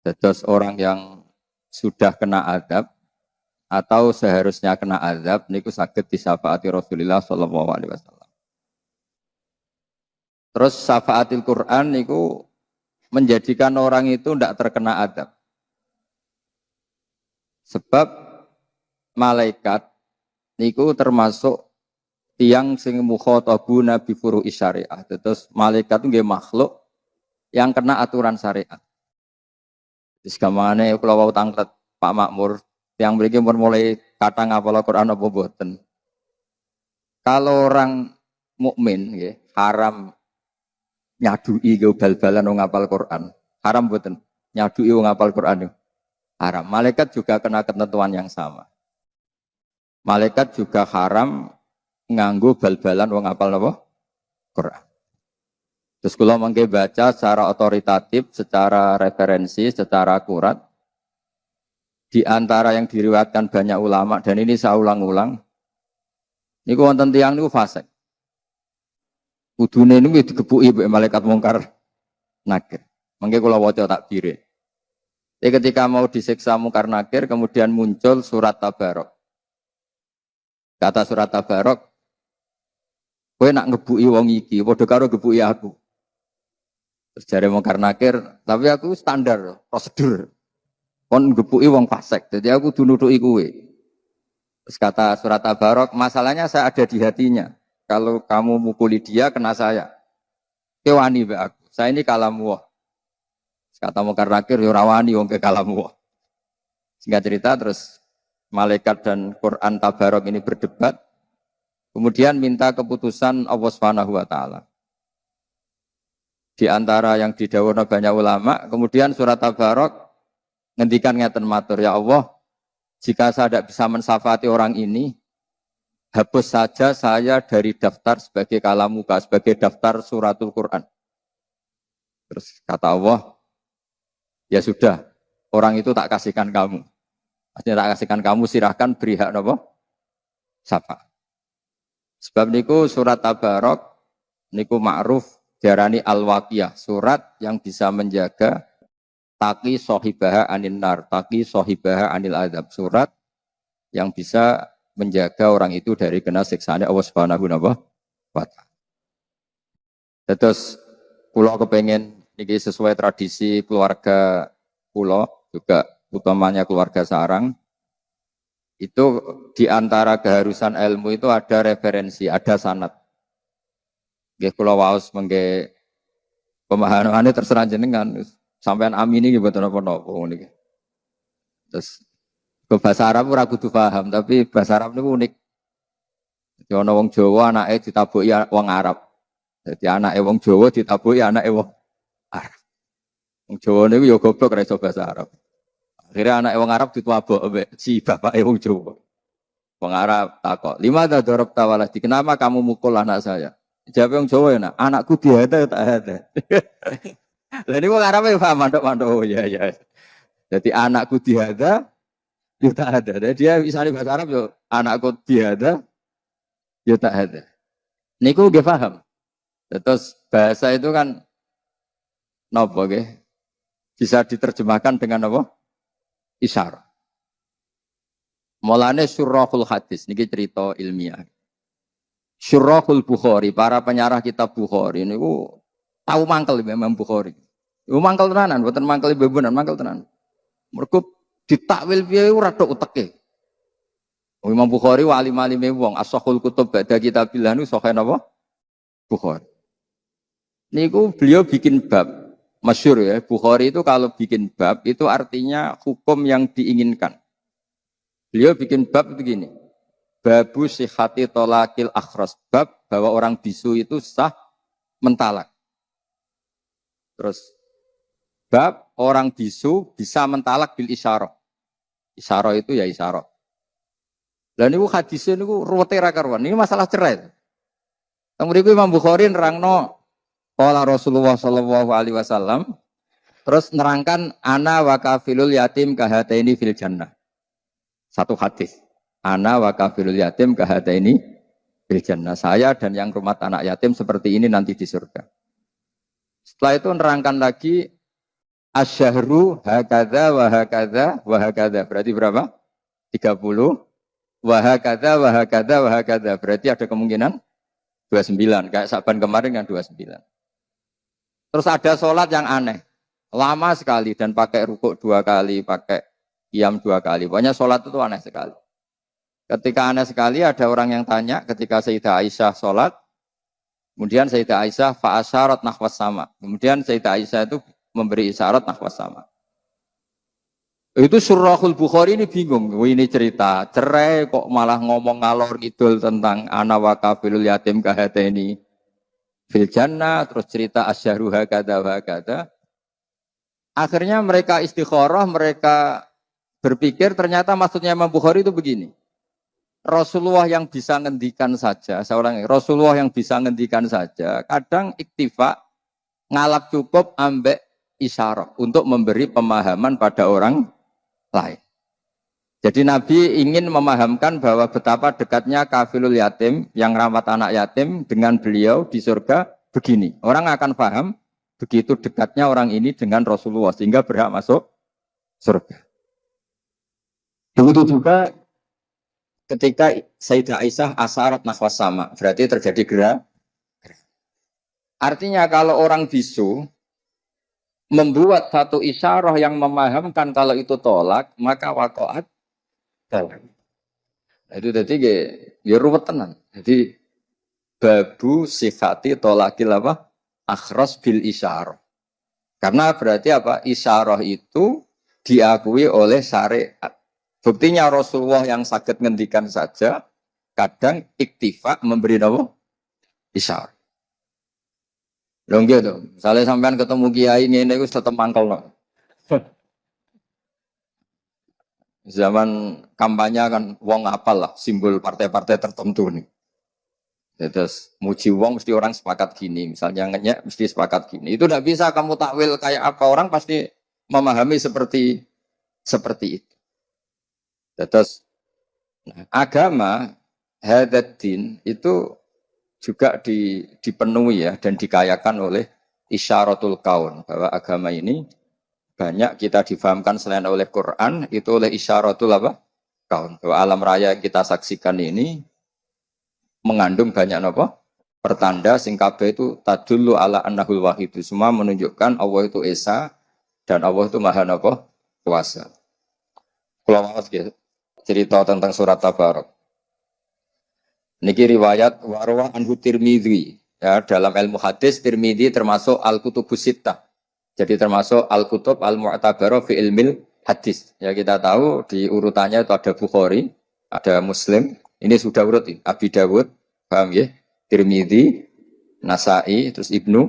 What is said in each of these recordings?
Dados orang yang sudah kena azab atau seharusnya kena azab niku saged disyafaati Rasulullah sallallahu alaihi wasallam. Terus syafaatil Quran niku menjadikan orang itu tidak terkena azab. Sebab malaikat niku termasuk tiang sing mukhatabuna bi furu'i syariah. Terus malaikat itu nggih makhluk yang kena aturan syariat. Wis gamane kula wau tanglet Pak Makmur, yang mriki mulai kata ngapal Quran apa mboten. Kalau orang mukmin nggih haram nyadui ke bal-balan wong ngapal Quran. Haram mboten? Nyadui wong ngapal Quran haram. Malaikat juga kena ketentuan yang sama. Malaikat juga haram nganggo bal-balan wong ngapal napa? Quran. Terus kalau mengke baca secara otoritatif, secara referensi, secara akurat, di antara yang diriwayatkan banyak ulama, dan ini saya ulang-ulang, ini wonten tiyang niku fasik. Kudune niku digebuki mbek malaikat mungkar nakir. Mengke kula waca takbire. Ketika mau disiksa mungkar nakir, kemudian muncul surat Tabarok. Kata surat Tabarok, kowe nak ngebuki wong iki, padha karo ngebuki aku. Terus jare mungkar nakir, tapi aku standar prosedur. Kon ngebuki wong fasik, jadi aku dunutuki kowe. Terus kata surat Tabarok, masalahnya saya ada di hatinya. Kalau kamu mukuli dia, kena saya. Kewani mbak aku. Saya ini kalamu. Kata mungkar nakir, yurawani wong ke kalamu. Singkat cerita, terus malaikat dan Quran Tabarok ini berdebat. Kemudian minta keputusan Allah Subhanahu wa taala. Di antara yang didhawuhna banyak ulama, kemudian surat Tabarok ngendikan ngeten matur, ya Allah, jika saya tidak bisa mensafati orang ini, hapus saja saya dari daftar sebagai kalamuka, sebagai daftar suratul Quran. Terus kata Allah, ya sudah, orang itu tak kasihkan kamu. Maksudnya tak kasihkan kamu, silahkan beri hak napa? Syafaat. Sebab niku surat Tabarok niku ma'ruf diarani al-waqiyah, surat yang bisa menjaga taqi sahibaha anin nar, taqi sahibaha anil azab, surat yang bisa menjaga orang itu dari kena siksaan Allah Subhanahu wa taala. Terus kula kepengen niki sesuai tradisi keluarga kula juga utamanya keluarga sarang. Itu di antara keharusan ilmu itu ada referensi, ada sanad. Nggih kula waos mengke pemahamane terserah jenengan. Sampean amini nggih mboten napa-napa niki. Terus ke bahasa Arab ora kudu paham, tapi bahasa Arab niku unik. Jadi ana wong Jawa anake ditabuki wong Arab. Jadi anake wong Jawa ditabuki anake wong Arab. Wong Jawa niku ya goblok ora iso bahasa Arab. Akhirnya anak wong Arab ditwabok si bapak wong Jawa. Wong Arab takok, "Lima ta darabta waladi? Kenapa kamu mukul anak saya?" Jawab wong Jawa ya, "Nak, anakku dihada tak ada." Lah ini wong Arab ya paham mandok-mandok, oh ya ya. Jadi anakku dihada ya tak ada. Dan dia misalnya bahasa Arab yo anakku dihada ya tak ada. Niku nggih paham. Terus bahasa itu kan napa nggih? Bisa diterjemahkan dengan apa? Isyarah. Mulane syurahul hadis niki cerita ilmiah. Syurahul Bukhari, para penyarah kitab Bukhari niku tahu mangkel Imam Bukhari. Iku mangkel tenanan, mboten mangkel bebenan, mangkel tenan. Mergo ditakwil piye ora tok uteke. Imam Bukhari wali-walime wong, as-sahul kutub ba'da kitabillah niku sahih napa? Bukhari. Niku beliau bikin bab masyhur ya, Bukhari itu kalau bikin bab itu artinya hukum yang diinginkan. Beliau bikin bab itu gini. Babu sihhati tolakil akhras. Bab bahwa orang bisu itu sah mentalak. Terus bab orang bisu bisa mentalak bil isyarah. Isyarah itu ya isyarah. Lah niku hadisnya niku ruwete ra karuan. Ini masalah cerai. Kemudian Imam Bukhari nerangno qala Rasulullah sallallahu alaihi wasallam terus nerangkan ana wa kafilul yatim kahataini fil jannah. Satu hadis. Ana wa kafilul yatim kahataini fil jannah. Saya dan yang rumah anak yatim seperti ini nanti di surga. Setelah itu nerangkan lagi Asyahru hakadha wa hakadha wa hakadha. Berarti berapa? 30. Wa hakadha wa hakadha wa hakadha. Berarti ada kemungkinan 29. Kayak Saban kemarin kan 29. Terus ada sholat yang aneh. Lama sekali dan pakai rukuk 2 kali, pakai qiyam 2 kali. Pokoknya sholat itu aneh sekali. Ketika aneh sekali ada orang yang tanya ketika Sayyidah Aisyah sholat. Kemudian Sayyidah Aisyah fa'asyarat nahwas sama. Kemudian Sayyidah Aisyah itu memberi isyarat nahwas sama. Itu Surahul Bukhari ini bingung. Ini cerita cerai kok malah ngomong ngalor ngidul tentang ana wa kafilul yatim kahateni fil jannah, terus cerita asyharuha kada wa kada. Akhirnya mereka istikharah, mereka berpikir ternyata maksudnya Imam Bukhari itu begini. Rasulullah yang bisa ngendikan saja, seorang Rasulullah yang bisa ngendikan saja, kadang iktifa ngalap cukup ambek isyarat untuk memberi pemahaman pada orang lain. Jadi Nabi ingin memahamkan bahwa betapa dekatnya kafilul yatim yang rawat anak yatim dengan beliau di surga begini. Orang akan paham begitu dekatnya orang ini dengan Rasulullah sehingga berhak masuk surga. Begitu juga ketika Sayyidah Aisyah asyarat nahwas sama, berarti terjadi gerak. Artinya kalau orang bisu membuat satu isyarah yang memahamkan kalau itu tolak, maka waqa'at tolak. Nah, itu tadi ya ruwet tenan. Jadi babu sifati tolakil apa? Akhras bil isyarah. Karena berarti apa? Isyarah itu diakui oleh syariat. Buktinya Rasulullah yang sakit ngendikan saja, kadang iktifa memberi nama isyarah. Lho nggih to. Misale sampean ketemu kiai ngene iku tetep mangkelno. Zaman kampanye kan wong apal lah simbol partai-partai tertentu nih. Terus muji wong mesti orang sepakat gini, misalnya ngenyek mesti sepakat gini. Itu tidak bisa kamu takwil kayak apa, orang pasti memahami seperti itu. Terus agama hadatin itu juga dipenuhi ya dan dikayakan oleh isyaratul kaun, bahwa agama ini banyak kita difahamkan selain oleh Quran, itu oleh isyaratul apa? Kaun. Bahwa alam raya yang kita saksikan ini mengandung banyak apa? Pertanda sing kabeh itu tadullu ala annahul wahid. Semua menunjukkan Allah itu esa dan Allah itu maha apa? Kuasa. Kalau mau cerita tentang surat Tabarok. Niki riwayat warwa anhu Tirmidzi. Ya, dalam ilmu hadis Tirmidzi termasuk al-kutubus sittah. Jadi termasuk al-kutub al-mu'tabarah fi ilmil hadis. Ya kita tahu di urutannya itu ada Bukhari, ada Muslim. Ini sudah urut Abi Dawud, paham ya? Tirmidzi, Nasa'i, terus Ibnu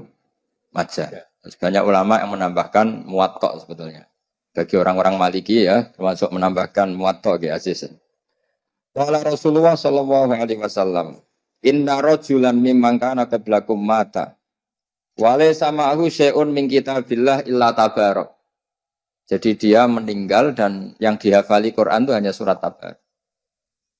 Majah. Terus banyak ulama yang menambahkan Muwatta sebetulnya. Bagi orang-orang Maliki ya, termasuk menambahkan Muwatta ya Aziz. Qala Rasulullah sallallahu alaihi wasallam, "Inna rajulan mimman kana qablakum mata. Wa laysa ma'ahu syai'un min kitabillah illa tabarak." Jadi dia meninggal dan yang dihafali Quran itu hanya surat Tabarak.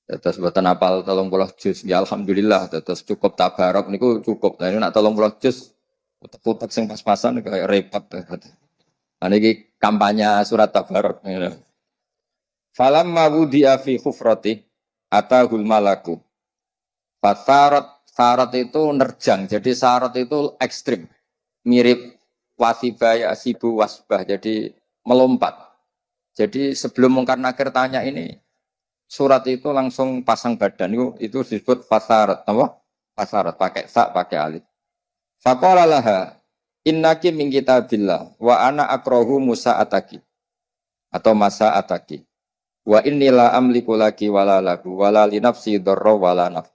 Terus buatan apal 30 juz, ya alhamdulillah, terus cukup Tabarak niku cukup. Lah nek 30 juz utek-utek sing pas-pasan kayak repot. Nah niki kampanye surat Tabarak. Falamma wudi'a fi khufrati atahul malaku. Syarat itu nerjang, jadi syarat itu ekstrim, mirip wasibah ya sibu wasbah, jadi melompat. Jadi sebelum Mungkar Nakir tanya ini, surat itu langsung pasang badan, itu disebut fasarat, apa? Fasarat, pakai sa, pakai alif. Faqala laha, innaki min kitabillah, wa ana akrahu musa ataki, atau masa ataki. Wa innila amliku laki wala lagu wala li nafsi dharra wala naf.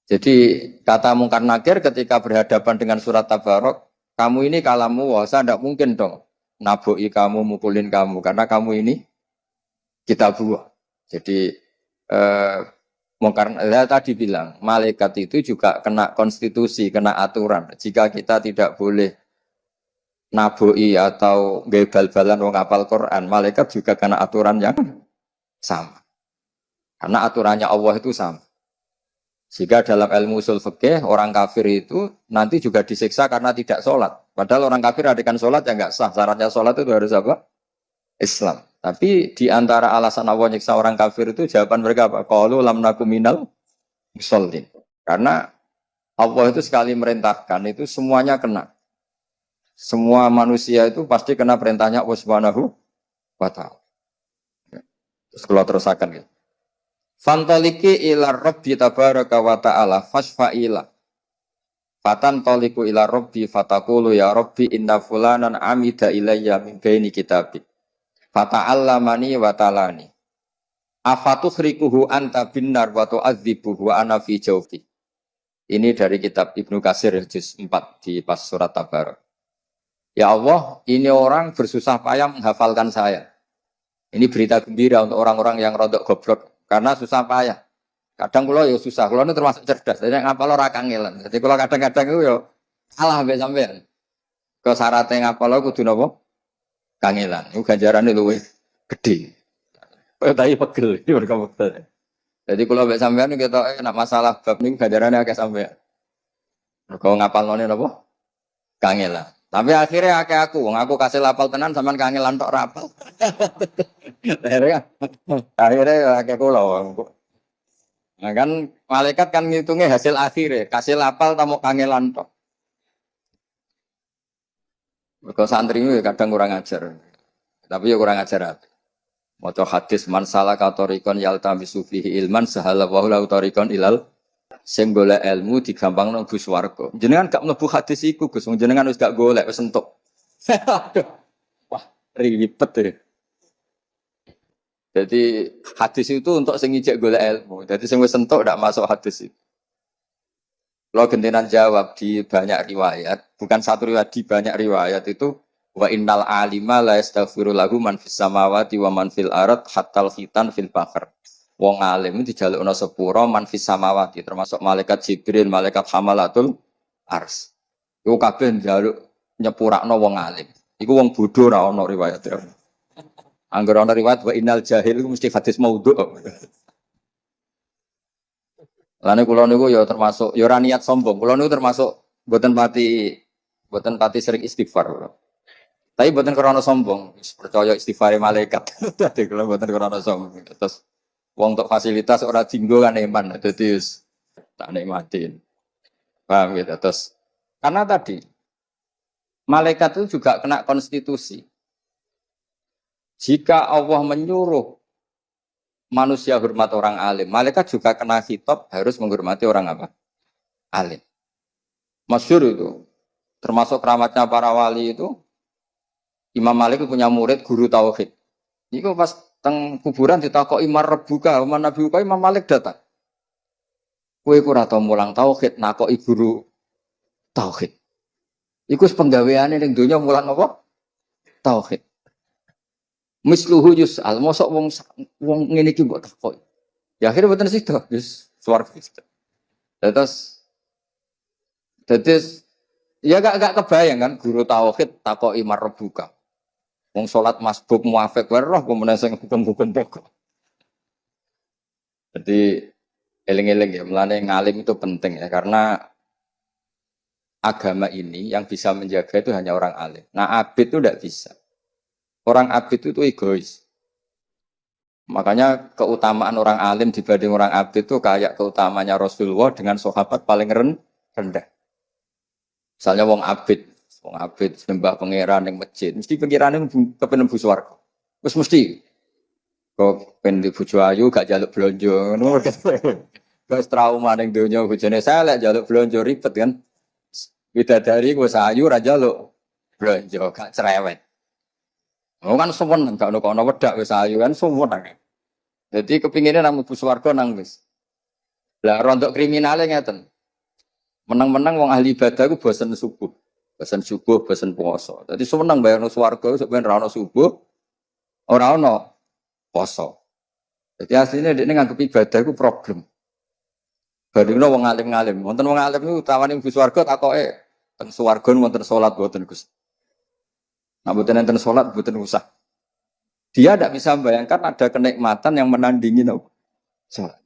Jadi kata Mungkar Nakir ketika berhadapan dengan surat Tabarok, kamu ini kalamu wasa tidak mungkin dong naboi kamu, mukulin kamu karena kamu ini kitabullah. Jadi Mungkar Nakir tadi bilang malaikat itu juga kena konstitusi, kena aturan. Jika kita tidak boleh naboi atau bal-balan wong hafal Quran, malaikat juga kena aturan yang sama. Karena aturannya Allah itu sama. Jika dalam ilmu usul fikih orang kafir itu nanti juga disiksa karena tidak sholat. Padahal orang kafir adakan sholat ya nggak sah. Syaratnya sholat itu harus apa? Islam. Tapi di antara alasan Allah nyiksa orang kafir itu jawaban mereka apa? Qalu lam nakum minal musallin. Karena Allah itu sekali merintahkan itu semuanya kena. Semua manusia itu pasti kena perintahnya Allah Subhanahu wa ta'ala. Terus kalau terusakan gitu. Fantoliki ila rabbi tabaraka wa ta'ala fasfa'ila. Fatan toliku ila rabbi fatakulu ya rabbi inna fulanan amida ilayya min baini kitabik. Fata'allamani wa talani. Afatuhrikuhu anta binnar wa tu'adzibuhu wa ana fi jawfi. Ini dari kitab Ibnu Katsir juz 4 di pas surat Tabarak. Ya Allah, ini orang bersusah payah menghafalkan saya. Ini berita gembira untuk orang-orang yang rodok goblok. Karena susah payah. Kadang kula ya susah, kula ini termasuk cerdas. Jadi ngapal ora kangelan. Jadi kula kadang-kadang itu ya salah mbek sampean. Ke syaratnya ngapal kudu napa? Kangelan. Iku ganjarane luwih gedhe. Kaya tai pegel iki mergo. Jadi kula mbek sampean kita nek masalah bab niku ganjarane akeh sampean. Mergo ngapalane napa? Kangelan. Tapi akhirnya akeh aku, wong aku kasih lapal tenan sampean kangelan tok rapal. Akhirnya akeh kula. Nah kan malaikat kan ngitungnya hasil akhir, kasih lapal tamu kangelan tok. Mergo santri itu kadang kurang ajar. Tapi ya kurang ajar apa. Maca hadis man salaka tariqan yaltamisu fihi ilman sahala wa lahu tariqan ilal sing golek ilmu digampangno mlebu swarga. Jenengan gak mlebu hadis iku Gus, jenengan wis gak golek wis entuk. Wah, ribet ya. Jadi hadis itu untuk sing ijek golek ilmu. Jadi sing wis entuk ndak masuk hadis itu. Kalau gentenan jawab di banyak riwayat, bukan satu riwayat, di banyak riwayat itu wa innal alima la yastaghfiru lahu man fis samawati wa man fil ard hatal khitan fil bahr. Wong alim dijalukna sepura man fis samawati termasuk malaikat Jibril, malaikat hamalatul ars. Iku kabeh njaluk nyepurakno wong alim. Iku wong bodho ora ana riwayat. Angger ana riwayat wa innal jahil iku mesti hadis maudhu. Lane kula niku ya termasuk ya ora niat sombong. Kula niku termasuk mboten pati sering istighfar. Tapi mboten krana sombong, percaya istighfare malaikat. Dadi kula mboten krana sombong. Terus wong untuk fasilitas ora dinggo kan eman. Dadi wis tak nikmatin. Paham gitu. Terus karena tadi malaikat itu juga kena konstitusi. Jika Allah menyuruh manusia hormat orang alim, malaikat juga kena khitab harus menghormati orang apa? Alim. Masyhur itu. Termasuk keramatnya para wali itu Imam Malik punya murid guru tauhid. Niku pas teng kuburan ditakoki Imam Rabbuka, Imam Malik datang. Kowe ora tau mulang tauhid nakoki guru tauhid. Iku penggaweane ning donya mulang apa? Tauhid. Misluhu yus'al, mosok wong ngene iki mbok takoki. Ya akhirnya mboten sida, wis swarga. Terus ya gak kebayang kan guru tauhid takoki marbuka. Wong salat masbuk muafik wae roh pemenang sing hukum-hukum pokok. Jadi eling-eling ya, mulane ngalim itu penting ya karena agama ini yang bisa menjaga itu hanya orang alim. Nah, abid itu tidak bisa. Orang abid itu egois. Makanya keutamaan orang alim dibanding orang abid itu kayak keutamanya Rasulullah dengan sahabat paling rendah. Misalnya wong abid sembah pangeran ning masjid, mesti pangerane kepen mlebu swarga. Wis mesti. Kok pen di bojo ayu gak jaluk blonjo ngono. Wis trauma ning donya bojone selek jaluk blonjo ribet kan. Bidadari wis ayu ora jaluk blonjo gak cerewet. Oh kan suwen gak ono wedak wis ayu kan suwen. Jadi kepinginnya nang mlebu swarga nang wis. Lah rontok kriminale ngeten. Menang-menang wong ahli ibadah ku bosen subuh, bosen puasa. Dadi seneng bayarno swarga sampeyan ora ono subuh, ora ono poso. Jadi aslinya dia nganggep ibadah ku problem. Bandingno wong alim-alim. Wonten wong alim niku tawani mlebu swarga takoke teng swarga wonten salat boten Gus. Nah, bukan enten sholat, bukan usah. Dia tidak bisa membayangkan ada kenikmatan yang menandingi sholat.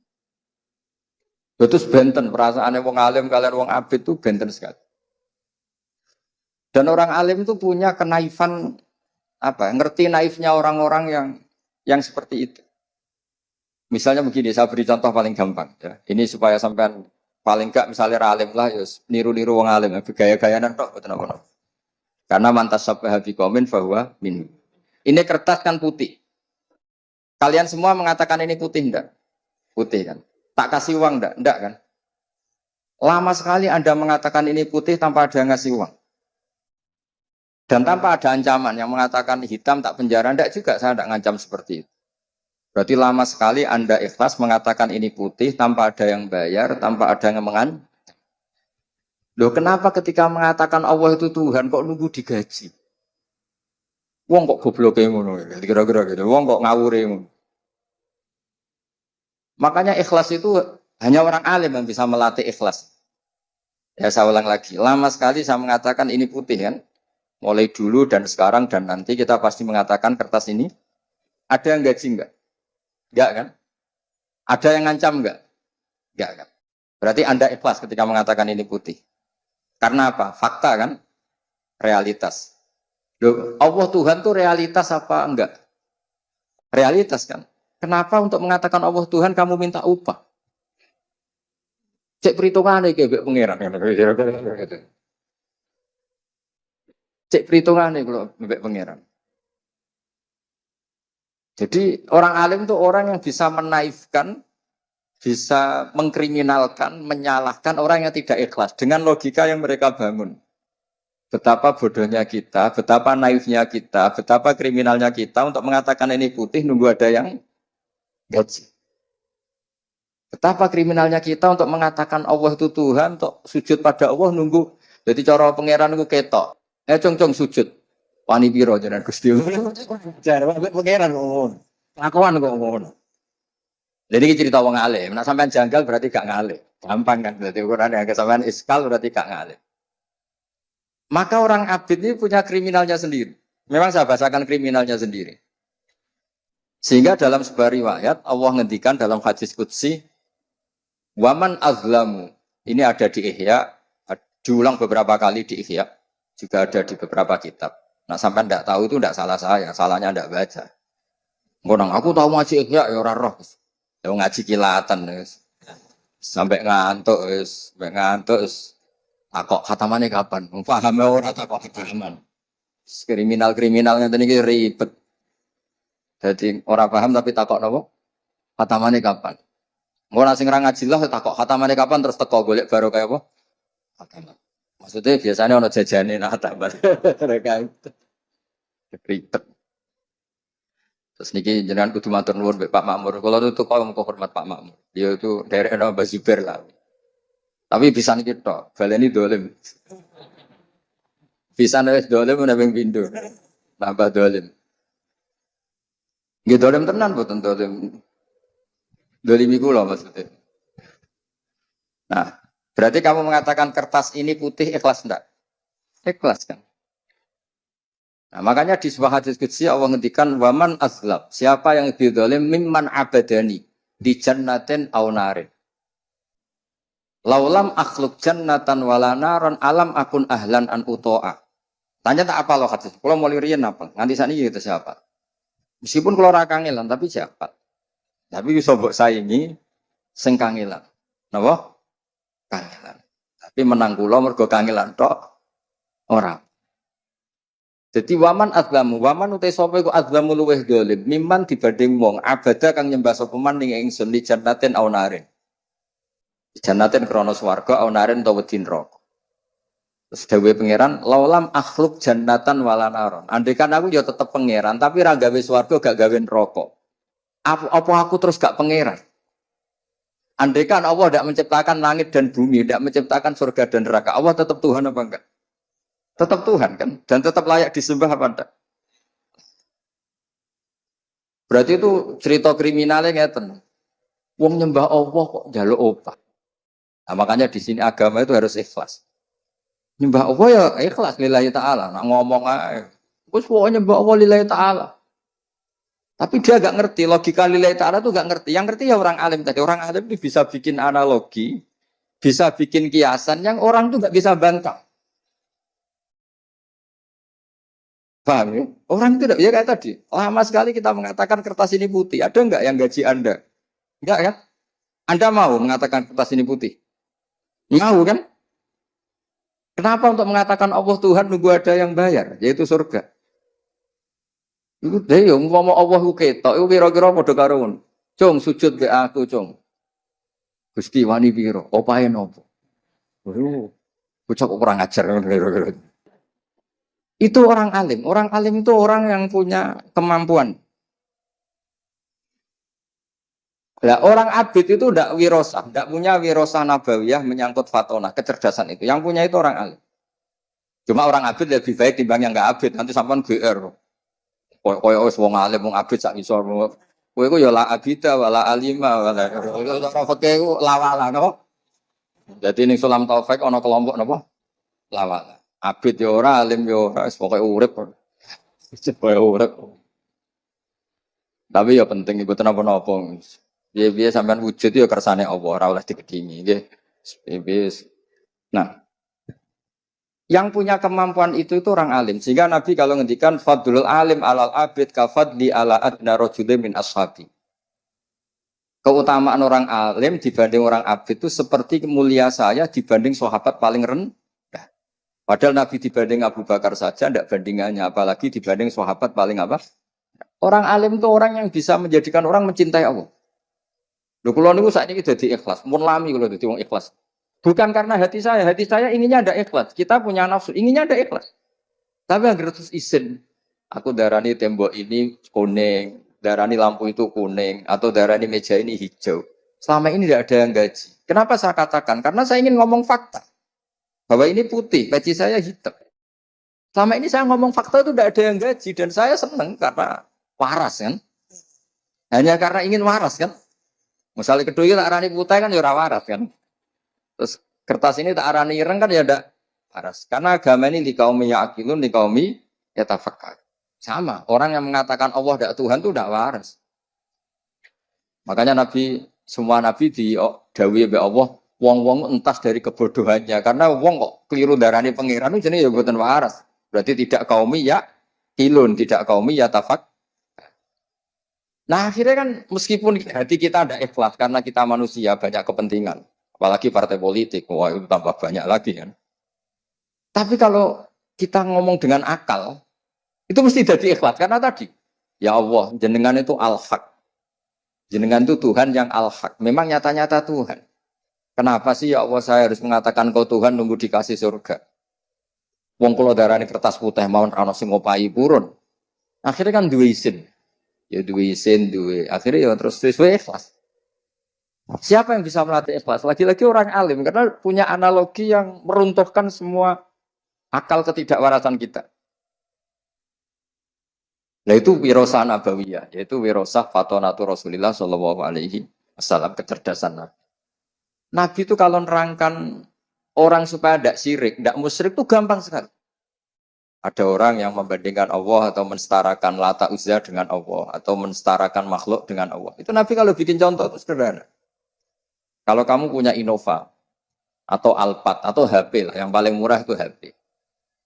Terus benten perasaannya wong alim kalian wong abid itu benten sekali. Dan orang alim itu punya kenaifan apa? Ngerti naifnya orang-orang yang seperti itu. Misalnya begini, saya beri contoh paling gampang. Ya. Ini supaya sampean paling enggak misalnya alim lah, ya niru-niru wong alim, gaya-gayanan tok, betul apa? Karena mantas sabah biqaumin bahwa min. Ini kertas kan putih. Kalian semua mengatakan ini putih enggak? Putih kan? Tak kasih uang enggak? Enggak kan? Lama sekali Anda mengatakan ini putih tanpa ada ngasih uang. Dan tanpa ada ancaman yang mengatakan hitam tak penjara, enggak juga saya enggak ngancam seperti itu. Berarti lama sekali Anda ikhlas mengatakan ini putih tanpa ada yang bayar, tanpa ada yang mengan. Loh kenapa ketika mengatakan Allah itu Tuhan kok nunggu digaji? Wong kok goblok ngono kira-kira gitu. Wong kok ngawure ngono. Makanya ikhlas itu hanya orang alim yang bisa melatih ikhlas. Ya saya ulang lagi, lama sekali saya mengatakan ini putih kan. Mulai dulu dan sekarang dan nanti kita pasti mengatakan kertas ini ada yang gaji enggak? Enggak kan? Ada yang ngancam enggak? Enggak kan? Berarti Anda ikhlas ketika mengatakan ini putih. Karena apa? Fakta kan? Realitas. Loh, Allah Tuhan tuh realitas apa enggak? Realitas kan? Kenapa untuk mengatakan Allah Tuhan kamu minta upah? Cek perhitungannya kayak pengiran. Cek perhitungannya kalau bebek pangeran. Jadi orang alim itu orang yang bisa menaifkan, bisa mengkriminalkan, menyalahkan orang yang tidak ikhlas dengan logika yang mereka bangun. Betapa bodohnya kita, betapa naifnya kita, betapa kriminalnya kita untuk mengatakan ini putih nunggu ada yang gaji. Betapa kriminalnya kita untuk mengatakan Allah itu Tuhan, untuk sujud pada Allah nunggu. Jadi cara pangeran itu ketok. Cong sujud. Wani piro jenengan Gusti. Jar pangeran ngono. Lakuan kok ngono. Jadi ini cerita wong alim. Nek sampean janggal berarti gak ngalim. Gampang kan berarti ukuran yang sampean iskal berarti gak ngalim. Maka orang abid ini punya kriminalnya sendiri. Memang saya bahasakan kriminalnya sendiri. Sehingga dalam sebuah riwayat Allah ngendikan dalam hadis qudsi waman azlamu. Ini ada di Ihya, diulang beberapa kali di Ihya. Juga ada di beberapa kitab. Nah sampai tidak tahu itu tidak salah saya, salahnya tidak baca. Ngonang aku tahu ngaji Ihya ya ora roh. Ya ngaji kilatan guys. Sampai ngantuk guys, sampai ngantuk guys. Takok khatamane kapan? Paham ora takok khataman. Kriminal-kriminal ngene iki ribet. Jadi orang paham tapi takok napa? Khatamane kapan? Ngono sing ora ngaji lah takok khatamane kapan terus teko golek baru kaya apa? Khataman. Maksudnya biasanya ono jajane nak tambah. Mereka itu ribet. Terus niki jenengan kudu matur nuwun Pak Makmur. Kalau itu kok hormat Pak Makmur. Dia itu dari Mbah Zubair lah. Tapi bisa niki tok, baleni dolim. Bisa nek dolim meneng pindho. Tambah dolim. Nggih dolim tenan mboten dolim. Dolim iku lho maksudnya. Nah, berarti kamu mengatakan kertas ini putih ikhlas enggak? Ikhlas kan? Nah, makanya di sebuah hadis qudsi Allah ngendikan waman azlab. Siapa yang didolim mimman abadani di jannatin aw narin. Laulam akhluk jannatan wala naron alam akun ahlan an utoa. Tanya tak apa loh hadis. Kalau mau lirian apa? Nganti sani gitu siapa? Meskipun kalau ora kangelan tapi siapa? Tapi bisa mbok saingi sing kangelan. Napa? Kangelan. Tapi menang kula mergo kangelan tok ora. Jadi waman azlamu, waman utai sapa iku azlamu luweh dolim, mimman dibanding wong abada kang nyembah sapa man ning ingsun li jannatin aw narin. Jannatin krana swarga aw narin utawa wedi neraka. Terus dawuhe pangeran, laulam akhluk jannatan wala naron. Andai kan aku ya tetep pangeran, tapi ra gawe swarga gak gawe neraka. Apa aku terus gak pangeran? Andai kan Allah tidak menciptakan langit dan bumi, tidak menciptakan surga dan neraka, Allah tetap Tuhan apa enggak? Tetap Tuhan kan? Dan tetap layak disembah apa enggak? Berarti itu cerita kriminalnya ngeten. Wong nyembah Allah kok njaluk opah. Nah, makanya di sini agama itu harus ikhlas. Nyembah Allah ya ikhlas lillahi ta'ala. Nak ngomong aja. Terus pokoknya nyembah Allah lillahi ta'ala. Tapi dia gak ngerti logika lillahi ta'ala tuh gak ngerti. Yang ngerti ya orang alim tadi. Orang alim itu bisa bikin analogi, bisa bikin kiasan yang orang tuh gak bisa bantah. Paham ya? Orang itu ya kayak tadi. Lama sekali kita mengatakan kertas ini putih. Ada nggak yang gaji Anda? Enggak kan? Anda mau mengatakan kertas ini putih? Mau kan? Kenapa untuk mengatakan Allah Tuhan nunggu ada yang bayar, yaitu surga? Itu deh, mau Allah ku ketok, itu kira-kira padha karo ngono. Cung sujud be aku, cung. Gusti wani piro? Opahe nopo? Oh, bocah kok kurang ajar kira-kira. Itu orang alim. Orang alim itu orang yang punya kemampuan. Nah, orang abid itu tidak wirosah, tidak punya wirosah nabawiyah menyangkut fatona, kecerdasan itu. Yang punya itu orang alim. Cuma orang abid lebih baik timbang yang nggak abid. Nanti sampean GR. Koyo wis wong alim wong abid sak isor. Kowe iku ya la abida wala alima wala ora fakih lawala no. Jadi ning Sulam Taufik ana kelompok napa? Lawala. Abid ya ora, alim ya ora, wis pokoke urip. Pokoke urip. Tapi ya penting ibu napa-napa. Piye-piye sampean wujud ya kersane Allah, ora oleh digedhingi nggih. Nah, yang punya kemampuan itu orang alim. Sehingga Nabi kalau ngendikan fadlul alim alal abid kafadli ala adna rajulin min ashabi. Keutamaan orang alim dibanding orang abid itu seperti mulia saya dibanding sahabat paling rendah. Padahal Nabi dibanding Abu Bakar saja tidak bandingannya, apalagi dibanding sahabat paling apa? Orang alim itu orang yang bisa menjadikan orang mencintai Allah. Lho kula niku saiki dadi ikhlas, mun lami kula dadi wong ikhlas. Bukan karena hati saya inginnya ada ikhlas. Kita punya nafsu, inginnya ada ikhlas. Tapi yang terus izin, aku darani tembok ini kuning, darani lampu itu kuning, atau darani meja ini hijau. Selama ini tidak ada yang gaji. Kenapa saya katakan? Karena saya ingin ngomong fakta. Bahwa ini putih, peci saya hitam. Selama ini saya ngomong fakta itu tidak ada yang gaji. Dan saya senang karena waras kan. Hanya karena ingin waras kan. Misalnya kedua tak arani putih kan ya waras kan. Terus kertas ini tak arani ireng kan ya ndak waras. Karena agama ini di kaum ya'qilun, di kaum yatafakkar. Sama, orang yang mengatakan Allah tidak Tuhan itu tidak waras. Makanya semua nabi di dawuhi be Allah, wong-wong entas dari kebodohannya. Karena wong kok keliru darani pangeran itu jenenge ya mboten waras. Berarti tidak kaum ya'qilun, tidak kaum yatafakkar. Nah akhirnya kan meskipun hati kita ada ikhlas karena kita manusia banyak kepentingan, apalagi partai politik, wah itu tambah banyak lagi kan. Tapi kalau kita ngomong dengan akal, itu mesti jadi ikhlas karena tadi, ya Allah jenengan itu al-haq, jenengan itu Tuhan yang al-haq, memang nyata-nyata Tuhan. Kenapa sih ya Allah saya harus mengatakan kau Tuhan nunggu dikasih surga? Wong kula darani kertas putih mawon ana sing ngopahi purun. Akhirnya kan duwe izin. Ya duwe isin, duwe. Akhirnya ya terus sesuai ikhlas. Siapa yang bisa melatih ikhlas? Lagi-lagi orang alim karena punya analogi yang meruntuhkan semua akal ketidakwarasan kita. Nah itu wirosah nabawiyah, yaitu wirosah fatonatu Rasulillah Shallallahu Alaihi Wasallam, kecerdasan Nabi. Nabi itu kalau nerangkan orang supaya tidak syirik, tidak musyrik itu gampang sekali. Ada orang yang membandingkan Allah atau mensetarakan Lata Uzza dengan Allah atau mensetarakan makhluk dengan Allah. Itu Nabi kalau bikin contoh itu sederhana. Kalau kamu punya Innova atau Alphard atau HP lah, yang paling murah itu HP.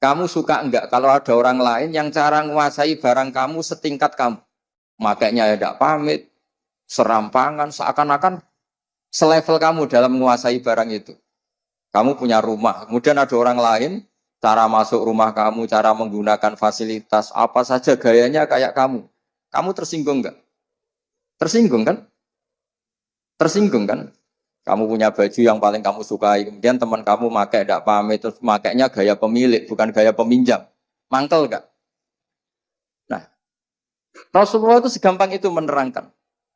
Kamu suka enggak kalau ada orang lain yang cara menguasai barang kamu setingkat kamu? Makanya ya tidak pamit, serampangan, seakan-akan selevel kamu dalam menguasai barang itu. Kamu punya rumah, kemudian ada orang lain cara masuk rumah kamu, cara menggunakan fasilitas, apa saja gayanya kayak kamu. Kamu tersinggung enggak? Tersinggung kan? Tersinggung kan? Kamu punya baju yang paling kamu sukai, kemudian teman kamu pakai tidak pamit, terus makainya gaya pemilik, bukan gaya peminjam. Mangkel enggak? Nah, Rasulullah itu segampang itu menerangkan.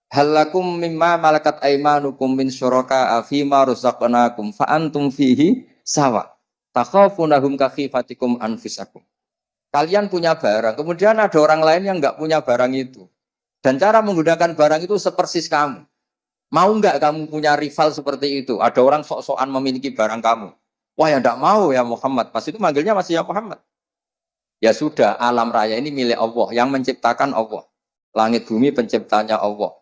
Halakum mimma malakat aimanukum min syuraka fima razaqnakum fa antum fihi sawa. Takhafunahum kakhifatikum anfusakum. Kalian punya barang, kemudian ada orang lain yang enggak punya barang itu. Dan cara menggunakan barang itu sepersis kamu. Mau enggak kamu punya rival seperti itu? Ada orang sok-sokan memiliki barang kamu. Wah ya enggak mau ya Muhammad. Pas itu manggilnya masih ya Muhammad. Ya sudah, alam raya ini milik Allah, yang menciptakan Allah. Langit bumi penciptanya Allah.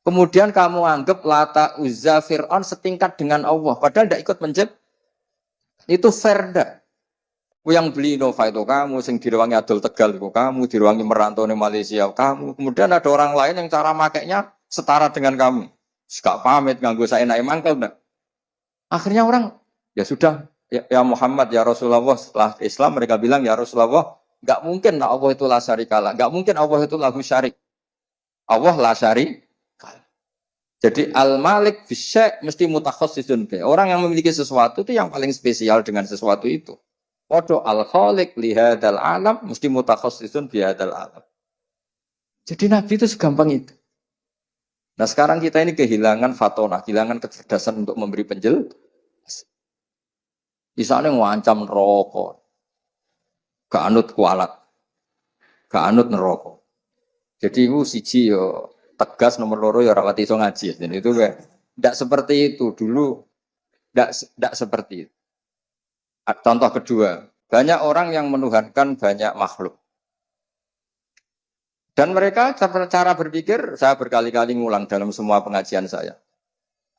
Kemudian kamu anggap Lata, Uzza, Fir'aun setingkat dengan Allah. Padahal tidak ikut mencipta. Itu fair dah. Yang beli Innova itu kamu, sing direwangi Adol Tegal itu kamu, direwangi merantau di Malaysia kamu. Kemudian ada orang lain yang cara makainya setara dengan kamu. Gak pamit, nganggo saya naik mangkel enggak. Akhirnya orang, ya sudah, ya Muhammad, ya Rasulullah, setelah Islam mereka bilang, ya Rasulullah, nggak mungkin Allah itu la syarikalah, nggak mungkin Allah itu lahu syarik. Allah la syarik. Jadi al-malik bisyai mesti mutakhassisun bi. Orang yang memiliki sesuatu itu yang paling spesial dengan sesuatu itu. Podo al-khaliq li hadzal alam mesti mutakhassisun bi hadzal alam. Jadi Nabi itu segampang itu. Nah sekarang kita ini kehilangan fatona, kehilangan kecerdasan untuk memberi penjelasan. Misalnya ngancam neraka, gak anut kualat, gak anut neraka. Jadi itu siji yo tegas nomor loro ya rawat iso ngaji. Dan itu kayak tidak seperti itu dulu, tidak seperti itu. Contoh kedua, banyak orang yang menuhankan banyak makhluk. Dan mereka cara berpikir, saya berkali-kali ngulang dalam semua pengajian saya.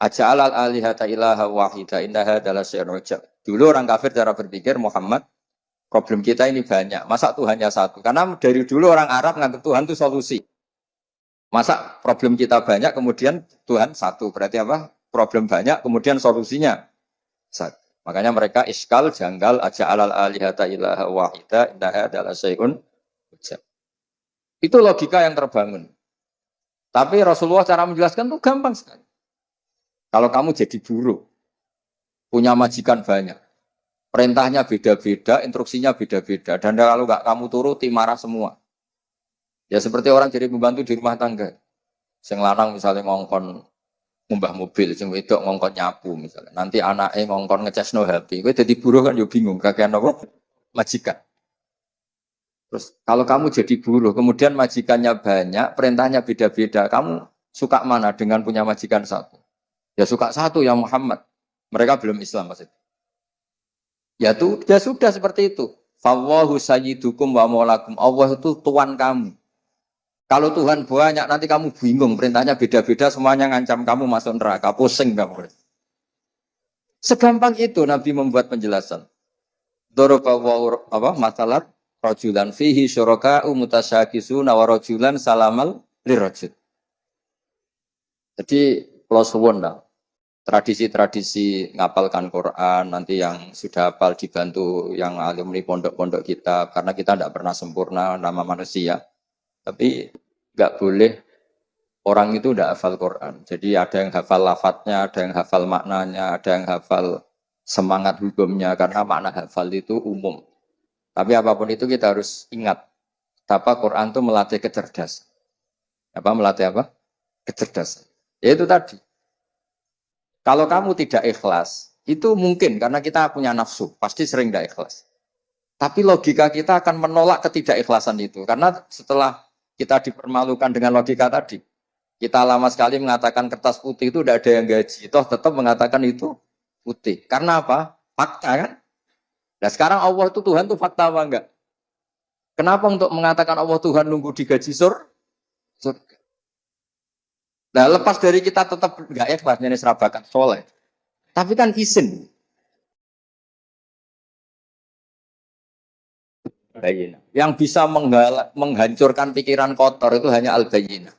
Aja'alal alihata ilaha wahida innaha adalah syai'un ujab. Dulu orang kafir cara berpikir, Muhammad, problem kita ini banyak. Masa Tuhannya satu? Karena dari dulu orang Arab nganggap Tuhan itu solusi. Masa problem kita banyak, kemudian Tuhan satu. Berarti apa? Problem banyak, kemudian solusinya satu. Makanya mereka iskal, janggal, aja'alal alihata ilaha wahida innaha adalah syai'un ujab. Itu logika yang terbangun. Tapi Rasulullah cara menjelaskan itu gampang sekali. Kalau kamu jadi buruh, punya majikan banyak, perintahnya beda-beda, instruksinya beda-beda, dan kalau nggak kamu turuti marah semua. Ya seperti orang jadi pembantu di rumah tangga. Sing lanang misalnya ngongkon ngumbah mobil, sing wedok ngongkon nyapu misalnya. Nanti anaknya ngongkon ngecasno HP. Kowe jadi buruh kan yo bingung, kakean apa? Majikan. Terus kalau kamu jadi buruh, kemudian majikannya banyak, perintahnya beda-beda, kamu suka mana dengan punya majikan satu? Ya suka satu ya Muhammad. Mereka belum Islam maksudnya. Ya sudah seperti itu. Fawwahu sayyidukum wa maulakum. Allah itu tuan kamu. Kalau Tuhan banyak nanti kamu bingung, perintahnya beda-beda, semuanya ngancam kamu masuk neraka, pusing kamu. Segampang itu Nabi membuat penjelasan. Dorobawa apa masalah rajulan fihi syuraka'u mutasyakisuna wa rajulan salamal lirajul. Jadi kalau suwun lah, tradisi-tradisi ngapalkan Quran nanti yang sudah hafal dibantu yang alumni pondok-pondok kita karena kita tidak pernah sempurna nama manusia. Tapi nggak boleh orang itu tidak hafal Quran. Jadi ada yang hafal lafadznya, ada yang hafal maknanya, ada yang hafal semangat hukumnya karena makna hafal itu umum. Tapi apapun itu kita harus ingat. Apa Quran itu melatih kecerdasan. Apa melatih apa? Kecerdasan. Ya itu tadi. Kalau kamu tidak ikhlas, itu mungkin karena kita punya nafsu, pasti sering tidak ikhlas. Tapi logika kita akan menolak ketidakikhlasan itu. Karena setelah kita dipermalukan dengan logika tadi, kita lama sekali mengatakan kertas putih itu tidak ada yang gaji. Toh tetap mengatakan itu putih. Karena apa? Fakta kan? Nah sekarang Allah itu Tuhan itu fakta apa enggak? Kenapa untuk mengatakan Allah Tuhan nunggu digaji surga? Nah lepas dari kita tetap enggak ikhlas ini serabakan soleh. Tapi kan izin. Yang bisa menghancurkan pikiran kotor itu hanya al-bayyinah.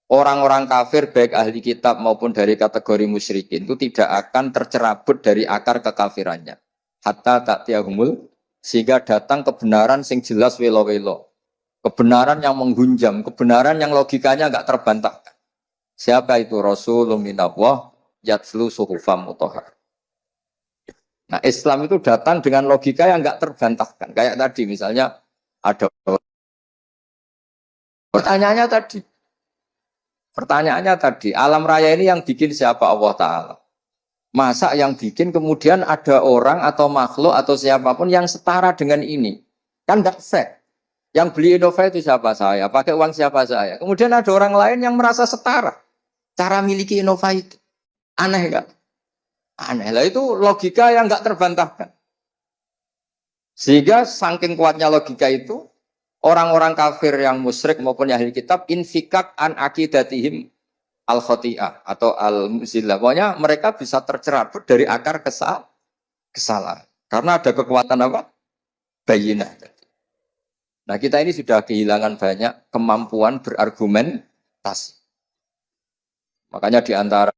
Orang-orang kafir baik ahli kitab maupun dari kategori musyrikin itu tidak akan tercerabut dari akar kekafirannya. Hatta ta'tiyahumul sehingga datang kebenaran sing jelas welo-welo. Kebenaran yang menghunjam, kebenaran yang logikanya enggak terbantahkan. Siapa itu? Rasulun minallah yatslu suhufam mutahhar. Nah, Islam itu datang dengan logika yang enggak terbantahkan. Kayak tadi misalnya ada pertanyaannya tadi, alam raya ini yang bikin siapa? Allah Ta'ala. Masa yang bikin kemudian ada orang atau makhluk atau siapapun yang setara dengan ini? Kan enggak fair. Yang beli Innova itu siapa? Saya. Pakai uang siapa? Saya. Kemudian ada orang lain yang merasa setara. Cara miliki Innova itu. Aneh enggak? Aneh lah, itu logika yang enggak terbantahkan. Sehingga saking kuatnya logika itu, orang-orang kafir yang musyrik maupun ahli kitab infikak an akidatihim al khoti'ah atau al muzillah. Pokoknya mereka bisa tercerabut dari akar kesalahan. Karena ada kekuatan apa? Bayinah. Nah kita ini sudah kehilangan banyak kemampuan berargumentasi. Makanya di antara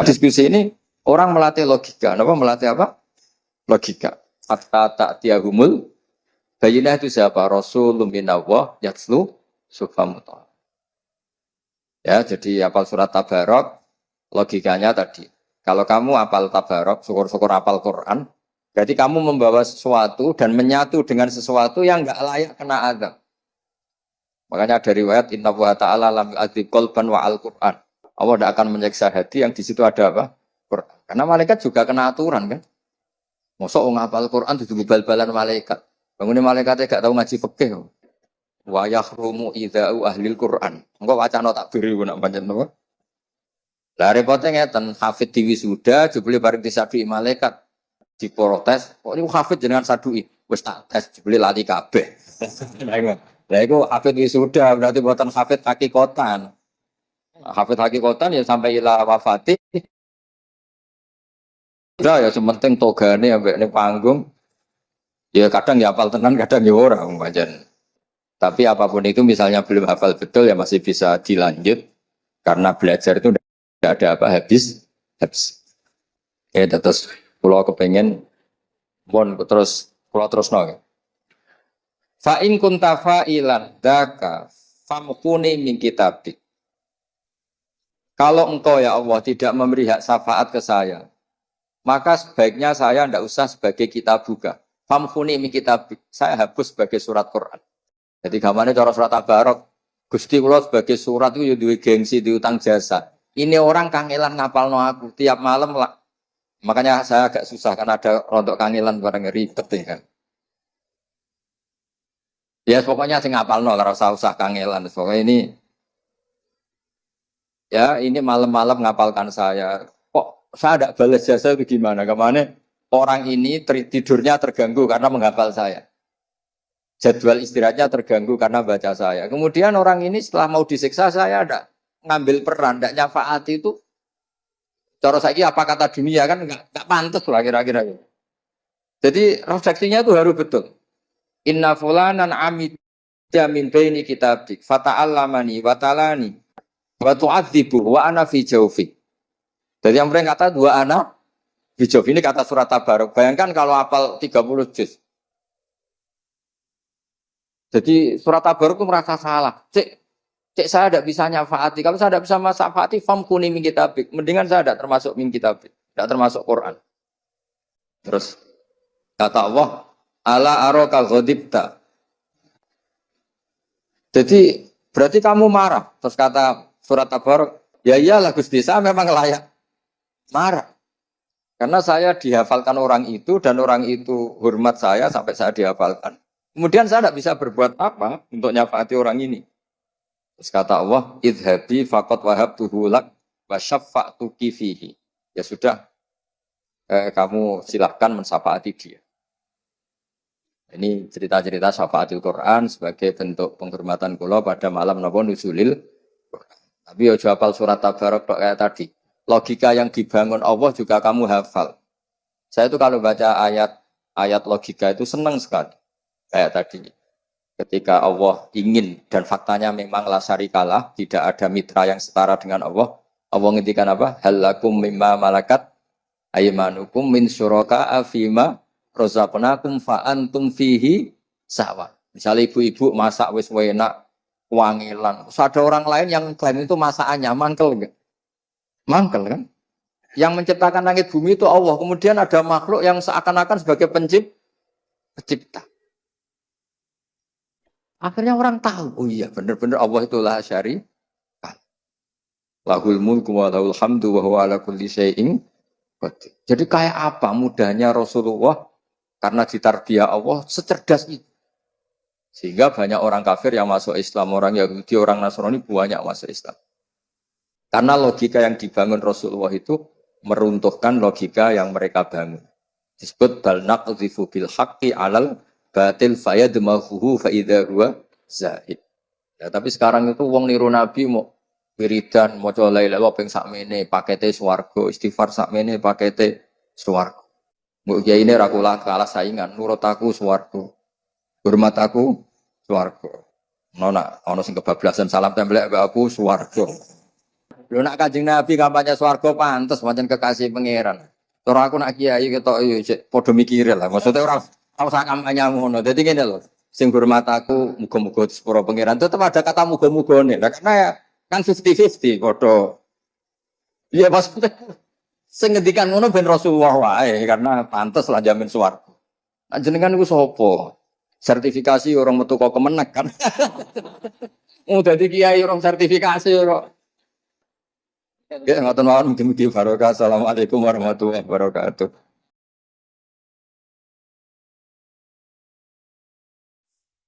diskusi ini orang melatih logika. Kenapa melatih apa? Logika. Hatta ta'tiyahumul bayinah itu siapa? Rasulun minallah yatslu subhamutah. Ya, jadi apal surat Tabarok, logikanya tadi. Kalau kamu apal Tabarok, syukur-syukur apal Quran, berarti kamu membawa sesuatu dan menyatu dengan sesuatu yang enggak layak kena azab. Makanya dari riwayat Inna wa ta'ala lam yu'adzib qalban wa al-Quran. Allah tidak akan menyiksa hati yang di situ ada apa? Quran. Karena malaikat juga kena aturan kan. Mosok ngapal Quran ditunggu bal-balan malaikat. Bangunnya malaikatnya gak tahu ngaji fikih. Wa yahrumu idza'u ahlil Quran. Engko wacana takbir iku nak pancen napa? Lah repote ngeten, hafid diwisuda jebule bareng disadui malaikat diprotes. Kok niku hafid jenengan sadui? Wis tak tes jebule lali kabeh. Lah iku hafid wisuda berarti buatan hafid hakikatan. Hafid hakikatan ya sampai ila wafati. Udah ya sementing togane ambek ning panggung. Ya kadang ya hafal tenan, kadang ya ora pancen. Tapi apapun itu misalnya belum hafal betul ya masih bisa dilanjut karena belajar itu tidak ada apa habis. Ya terus kalau kepengen terus no. Fa in kunta fa'ilan dzaka famkuni min kitabik. Kalau engkau ya Allah tidak memberi hak syafaat ke saya, maka sebaiknya saya tidak usah sebagai kitabuka. Famkuni min kitabik. Saya hapus sebagai surat Quran. Jadi gamane cara surat Tabarok, Gusti kula sebagai surat itu ya duwe gengsi, diutang jasa. Ini orang kangelan ngapalno aku tiap malam lah. Makanya saya agak susah karena ada rontok kangelan barang ribet ya. Ya pokoknya sing ngapalno ora usah kangelan. Pokoknya ini ya ini malam-malam ngapalkan saya. Kok saya tidak balas jasa itu gimana? Kemana orang ini tidurnya terganggu karena menghafal saya. Jadwal istirahatnya terganggu karena baca saya. Kemudian orang ini setelah mau disiksa saya ada ngambil peran, tidak nyafaati itu. Cara saya apa kata dunia kan nggak pantas lah kira-kira. Jadi refleksinya itu harus betul. Inna fulanan amidya min baini kitabik fata'allamani wa talani wa tu'adzibu wa ana fi jawfi. Jadi yang mereka kata dua anak fi jawfi ini kata surat Tabarok. Bayangkan kalau hafal 30 juz. Jadi surat Tabarok itu merasa salah. Cek saya tidak bisa nyafaati. Kalau saya tidak bisa nyafaati, famkuni min kitabik. Mendingan saya tidak termasuk min kitabik. Tidak termasuk Quran. Terus kata Allah, ala aroka ghadibta. Jadi berarti kamu marah. Terus kata surat Tabarok, ya iyalah Gusti, saya memang layak marah. Karena saya dihafalkan orang itu dan orang itu hormat saya sampai saya dihafalkan. Kemudian saya tidak bisa berbuat apa untuk nyafaati orang ini. Terus kata Allah, idhabi faqad wahabtuhu lak wa syaffa'tuki fihi. Ya sudah, kamu silahkan mensafaati dia. Ini cerita-cerita syafaatul Quran sebagai bentuk penghormatan kula pada malam napa nuzulil Quran. Tapi ya hafal surat Tabarok kayak tadi. Logika yang dibangun Allah juga kamu hafal. Saya itu kalau baca ayat logika itu senang sekali. Kayak tadi. Ketika Allah ingin dan faktanya memang la syarikalah, tidak ada mitra yang setara dengan Allah. Allah ngendikan apa? Halakum mimma malakat aymanukum min syuraka'a fima razaqnakum fa antum fihi sawa. Misalnya ibu-ibu masak wis enak, wangilan. Terus ada orang lain yang klaim itu masakannya mangkel enggak? Mangkel kan? Yang menciptakan langit bumi itu Allah. Kemudian ada makhluk yang seakan-akan sebagai pencipta. Akhirnya orang tahu, oh iya benar-benar Allah itulah syari. Lahul mulku wa lahul hamdu wa huwa ala kulli syai'in qadir. Jadi kayak apa mudahnya Rasulullah karena ditarbiyah Allah secerdas itu. Sehingga banyak orang kafir yang masuk Islam, orang Yahudi, orang Nasrani banyak masuk Islam. Karena logika yang dibangun Rasulullah itu meruntuhkan logika yang mereka bangun. Disebut bal naqdhifu bil haqqi 'alal batil fayadmaghuhu fa idza huwa zahid. Ya, tapi sekarang itu wong niru Nabi mau wiridan maca la ilaha illallah ping sakmene pakete swarga, istighfar sakmene pakete swarga. Mbok kiyaine ra kula kalah saingan, nurut aku swarga. Hormat aku swarga. Ono sing kebablasan salam templek mbak aku swarga. Lho nak Kanjeng Nabi kampanye swarga pantes pancen kekasih pangeran. Ora aku nak kiai ketok yo padha mikire lah. Maksudnya ora usah kampanye ngono. Dadi ngene lho. Sing hormat aku muga-muga sepuro pangeran tetep ada kata muga-mugane. Lah karena ya kan 50-50 padha. Iya maksudnya sing ngendikan ngono ben Rasulullah wae karena pantes lah jamin swarga. Nah jenengan iku sapa? Sertifikasi orang metu kok kemenek kan. Dadi kiai orang sertifikasi ora. Ya ngoten mawon mugi-mugi barokah. Assalamualaikum warahmatullahi wabarakatuh.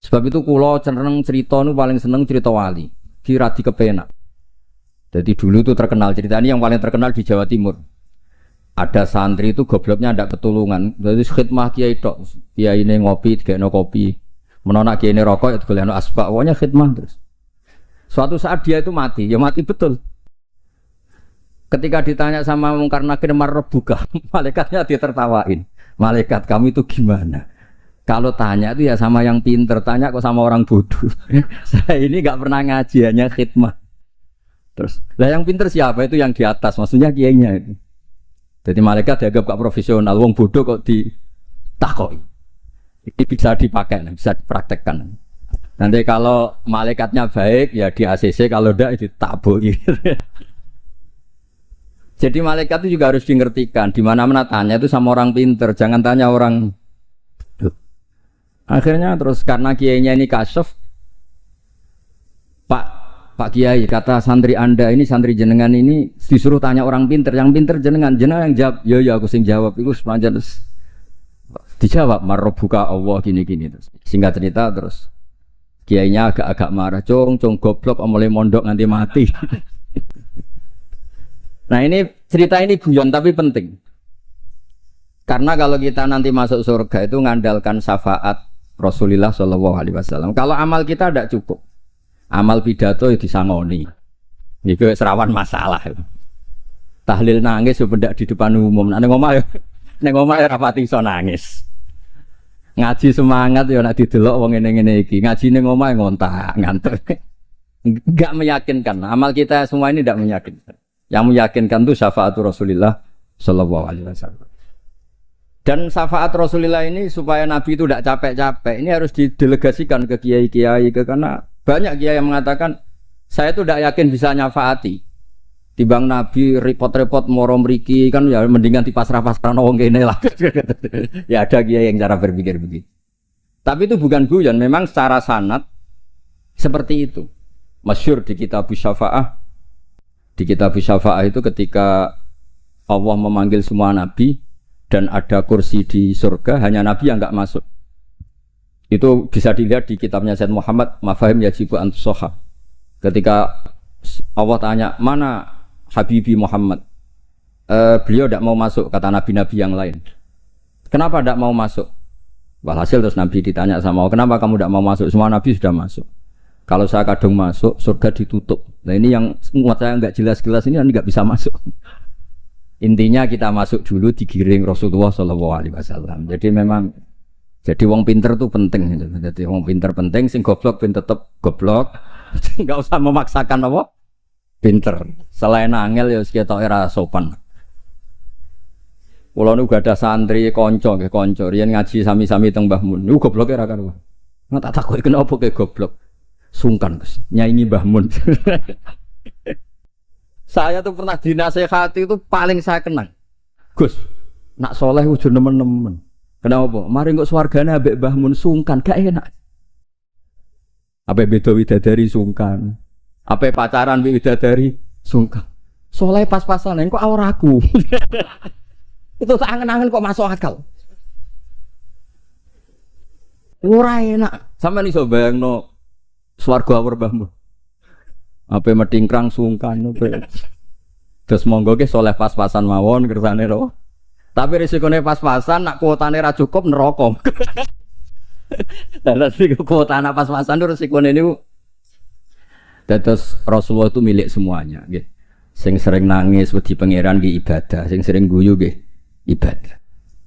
Sebab itu kula cenderung cerita nu paling seneng cerita wali. Kira dikepenak. Jadi dulu tuh terkenal cerita ini yang paling terkenal di Jawa Timur. Ada santri itu gobloknya ada ketulungan. Jadi khidmah kiai tok. Kiai ini ngopi, digekno kopi. Menolak kiai ini rokok, ya digolekno asbak. Pokoknya khidmah terus. Suatu saat dia itu mati, ya mati betul. Ketika ditanya sama Mungkar Nakir marbuka, malaikatnya ditertawain. Malaikat kamu itu gimana? Kalau tanya itu ya sama yang pinter, tanya kok sama orang bodoh. Saya ini nggak pernah ngaji, hanya khidmah. Terus, lah yang pinter siapa? Itu yang di atas, maksudnya kiainya itu. Jadi malaikat dianggap gak profesional, wong bodoh kok ditakoi. Ini bisa dipakai, bisa dipraktekkan. Nanti kalau malaikatnya baik, ya di ACC, kalau enggak ditaboi. Jadi malaikat itu juga harus dimengertikan. Di mana-mana tanya itu sama orang pinter, jangan tanya orang. Akhirnya terus karena kiainya ini kasyaf, Pak Kiai kata santri Anda ini santri jenengan ini disuruh tanya orang pinter, yang pinter jenengan yang jawab. Ya aku sing jawab itu sepanjang terus dijawab marbuka Allah gini-gini terus. Singkat cerita terus kiainya agak-agak marah, cong goblok mulai mondok nanti mati. Nah ini cerita ini guyon tapi penting. Karena kalau kita nanti masuk surga itu ngandalkan syafaat Rasulullah Shallallahu Alaihi Wasallam. Kalau amal kita tidak cukup, amal pidato itu disangoni, itu serawan masalah. Tahlil nangis sebenarnya di depan umum. Neng omah ya rapati iso nangis. Ngaji semangat ya nak didelok wong ngene-ngene iki. Ngaji neng omah ngontak ngantuk. Enggak meyakinkan. Amal kita semua ini tidak meyakinkan. Yang meyakinkan itu syafaat Rasulullah Shallallahu Alaihi Wasallam. Dan syafaat Rasulullah ini supaya Nabi itu tidak capek-capek, ini harus didelegasikan ke kiai-kiai, karena banyak kiai yang mengatakan saya itu tidak yakin bisa nyafaati. Timbang Nabi repot-repot moro mriki kan ya mendingan dipasrah-pasrah wong kene lah. Ya ada kiai yang cara berpikir begitu. Tapi itu bukan guyon, memang secara sanad seperti itu. Masyhur di kitab Syafa'ah. Di kitab Syafa'ah itu ketika Allah memanggil semua nabi dan ada kursi di surga, hanya nabi yang enggak masuk. Itu bisa dilihat di kitabnya Sayyid Muhammad Mafahim Yajibu Antusoha. Ketika Allah tanya, mana Habibi Muhammad? Beliau tidak mau masuk, kata nabi-nabi yang lain. Kenapa tidak mau masuk? Walhasil terus nabi ditanya sama Allah, kenapa kamu tidak mau masuk? Semua nabi sudah masuk. Kalau saya kadung masuk, surga ditutup. Nah ini yang muat saya nggak jelas-jelas ini nggak bisa masuk. Intinya kita masuk dulu digiring Rasulullah Shallallahu Alaihi Wasallam. Jadi memang jadi wong pinter tuh penting. Jadi wong pinter penting, sing goblok pun tetep goblok. Nggak usah memaksakan apa pinter. Selain angel ya sekitar era sopan. Kalau nu gak ada santri konco, rian ngaji sami-sami teng Mbah Mun. Nu goblok era karuan. Nggak tak takut kenapa kayak goblok. Sungkan nyanyi Mbah Mun. Saya tuh pernah dinasehati itu paling saya kenang. Gus, nak soleh ujur nemen-nemen. Kenapa? Mari kok swargane ambek Mbah Mun sungkan, gak enak. Apa beda widadari sungkan. Apa pacaran widadari sungkan. Soleh pas-pasan kok auraku. Itu tak angen-angen kok masuk akal. Ora enak. Sampeyan iso bayangno swarga awur Mbah Mun. Apa metingkrang sungkan apa. Terus monggo ke soleh pas-pasan mawon kersane ro. Tapi risikone pas-pasan nak kuotane ra cukup neraka. Terus kuota napas pasan itu resiko ini. Terus Rasulullah itu milik semuanya. Gitu. Sing sering nangis wedi pangeran di ibadah, sing sering guyu nggih ibadah.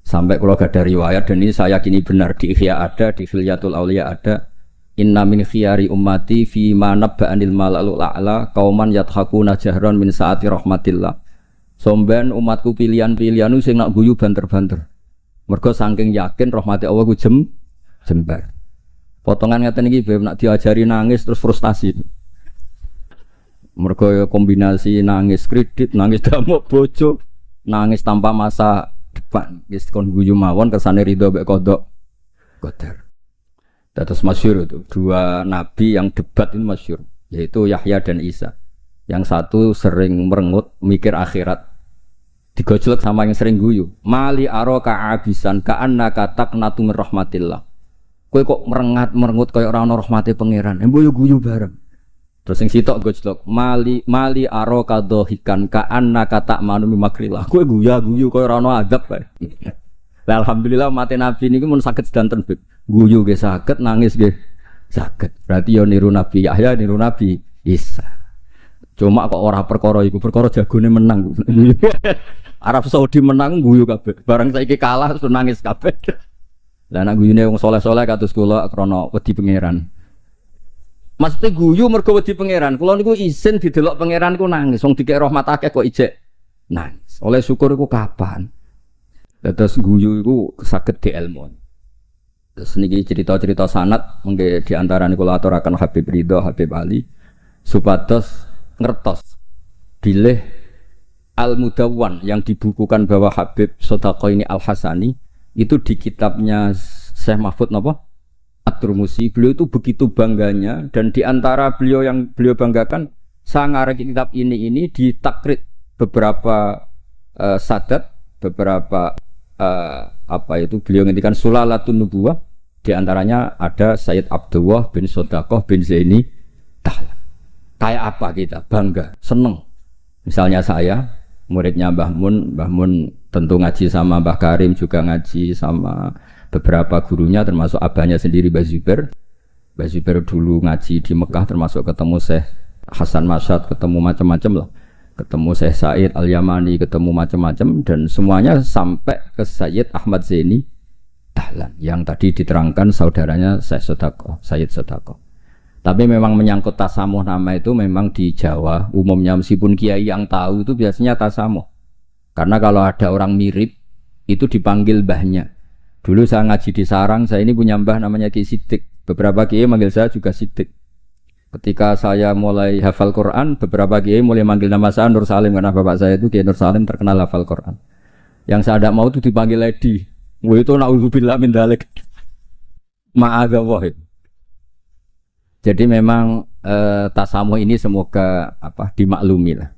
Sampai kalau gak ada riwayat dan ini saya yakini benar di Ihya ada, di Khilyatul Auliya ada. Inna min khiyari ummati fi ma nabba'anil malalul a'la qauman yathakuna jahran min saati rahmatillah. Somben umatku pilihan-pilihanu sing nak guyu banter-banter. Mergo saking yakin rahmati Allah ku jembar. Potongan ngeten iki beb nak diajari nangis terus frustasi. Mergo kombinasi nangis kredit, nangis damuk bojo, nangis tanpa masa depan. Wis kon guyu mawon kersane ridho mek kodok qadar. Terus masyhur itu dua nabi yang debat ini masyhur, yaitu Yahya dan Isa. Yang satu sering merengut mikir akhirat, digojlok sama yang sering guyu. Mali aroka abisan ka'annaka taqnatu min rahmatillah. Kowe kok merengut kaya ora ana rahmate pangeran. Embo yo guyu bareng. Terus sing sitok gojlok, mali aroka dohikan ka'annaka ta'manu min makrillah. Kowe guyu kaya ora ana adab kae. Lah alhamdulillah mate nabi niku mun saged sedanten beb. Guyu nggih saged, nangis nggih saged. Berarti yo niru Nabi Yahya, niru Nabi Isa. Cuma kok ora perkara iku, perkara jagone menang. Arab Saudi menang guyu kabeh. Barang saiki kalah terus nangis kabeh. Lah nek guyune wong saleh-saleh kados kula krana wedi pangeran. Maksudnya guyu mergo wedi pangeran. Kula niku isin didelok pangeran niku nangis. Wong dikek rahmat akeh kok ijek nangis. Oleh syukur iku kapan? Terus guyu iku saged dielmon. Terus niki cerita-cerita sanad mengke di antara kula aturaken Habib Ridho, Habib Ali supados ngertos bilih Al-Mudawwan yang dibukukan bahwa Habib Sodaqah ini Al-Hasani itu di kitabnya Syekh Mahfud napa? At-Turmusi. Beliau itu begitu bangganya dan di antara beliau yang beliau banggakan saya ngarang kitab ini ditakrid beberapa sadat, beberapa apa itu beliau ngendikan Sulalatun Nubuwah, di antaranya ada Sayyid Abdullah bin Sodaqah bin Zaini Dahlan. Kayak apa kita bangga, seneng. Misalnya saya muridnya Mbah Mun tentu ngaji sama Mbah Karim, juga ngaji sama beberapa gurunya termasuk abahnya sendiri Mbah Zubair. Mbah Zubair dulu ngaji di Mekah termasuk ketemu Syekh Hasan Masyad, ketemu macam-macam lah. Ketemu Syekh Said Al-Yamani, ketemu macam-macam dan semuanya sampai ke Sayyid Ahmad Zaini Dahlan yang tadi diterangkan saudaranya Syekh Sodaqah, Sayyid Sodaqah. Tapi memang menyangkut tasamuh nama itu memang di Jawa umumnya meskipun kiai yang tahu itu biasanya tasamuh. Karena kalau ada orang mirip itu dipanggil mbahnya. Dulu saya ngaji di Sarang, saya ini punya mbah namanya Ki Siddiq. Beberapa kiai manggil saya juga Siddiq. Ketika saya mulai hafal Quran, beberapa kiai mulai manggil nama saya Nur Salim karena bapak saya itu Kiai Nur Salim terkenal hafal Quran. Yang saya tidak mau itu dipanggil Lady. Wah itu naudzubillah min dzalik. Ma'adzallah. Jadi memang tasamuh ini semoga dimaklumi lah.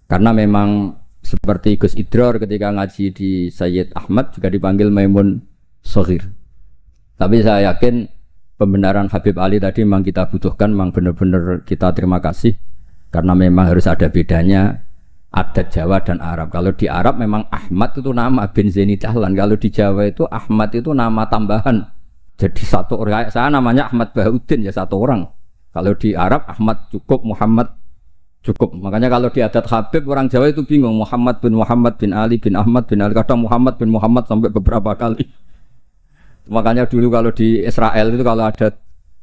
Karena memang seperti Gus Idror ketika ngaji di Sayyid Ahmad juga dipanggil Maimun Shaghir. Tapi saya yakin pembenaran Habib Ali tadi memang kita butuhkan, memang benar-benar kita terima kasih karena memang harus ada bedanya adat Jawa dan Arab. Kalau di Arab memang Ahmad itu nama bin Zaini Dahlan, kalau di Jawa itu Ahmad itu nama tambahan. Jadi satu orang, saya namanya Ahmad Bahuddin ya satu orang. Kalau di Arab Ahmad cukup, Muhammad cukup. Makanya kalau di adat Habib orang Jawa itu bingung Muhammad bin Ali bin Ahmad bin Ali, kadang Muhammad bin Muhammad sampai beberapa kali. Makanya dulu kalau di Israel itu kalau ada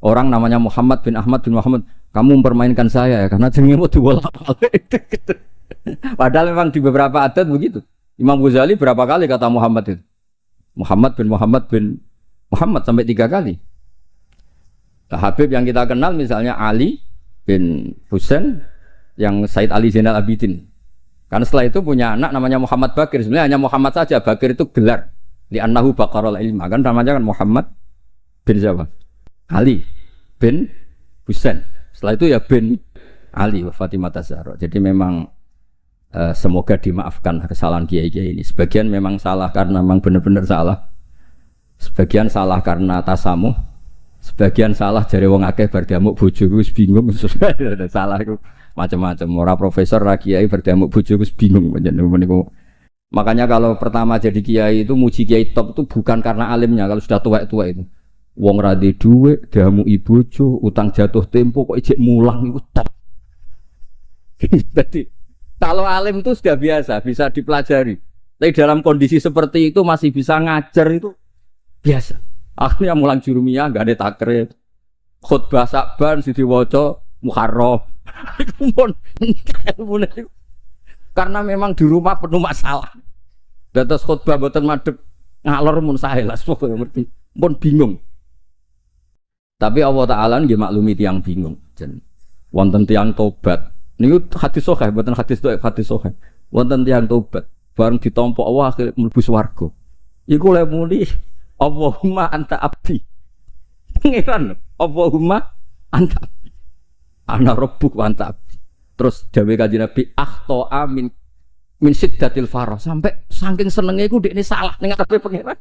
orang namanya Muhammad bin Ahmad bin Muhammad, kamu mempermainkan saya ya karena jenengmu dibolak-balik. Padahal memang di beberapa adat begitu. Imam Ghazali berapa kali kata Muhammad itu? Muhammad bin Muhammad sampai 3 kali. Nah, Habib yang kita kenal misalnya Ali bin Husain yang Said Ali Zainal Abidin. Karena setelah itu punya anak namanya Muhammad Bakir. Sebenarnya hanya Muhammad saja. Bakir itu gelar. Li'annahu baqarul ilma. Kan namanya kan Muhammad bin siapa? Ali bin Husain. Setelah itu ya bin Ali wa Fatimah Zahra. Jadi memang semoga dimaafkan kesalahan kiai-kiai ini. Sebagian memang salah karena memang benar-benar salah. Sebagian salah karena tasamuh. Sebagian salah jare wong akeh bar diamuk bojoku wis bingung. Salah itu macam-macam. Ora profesor ra kiai bar diamuk bojoku wis bingung niku. Makanya kalau pertama jadi kiai itu muji kiai top itu bukan karena alimnya kalau sudah tua-tua itu. Wong ra duwe dhuwit, diamuki bojo, utang jatuh tempo kok ijek mulang iku top. Jadi kalau alim itu sudah biasa, bisa dipelajari. Tapi dalam kondisi seperti itu masih bisa ngajar itu biasa. Akhirnya mulang jurumiyah enggak ada takrib. Khutbah Sa'ban sing diwaca Muharram. Karena memang di rumah penuh masalah. Dados khutbah mboten madhep ngalor mun sae lah pokoke ngerti. Pun bingung. Tapi Allah Ta'ala nggih maklumi tiyang bingung. Jen wonten tiyang tobat. Niku hadis sahih, mboten hadis dhaif, hadis sahih. Wonten tiyang tobat, bareng ditampa Allah akhire mlebu swarga. Iku lek muni Allahumma anta abdi. Pangeran, Allahumma anta abdi. Ana rabbuk wa anta abdi. Terus dawuh Kanjeng Nabi akhto amin min siddatil farah, sampai saking senenge iku dekne salah ning ngarepe pangeran.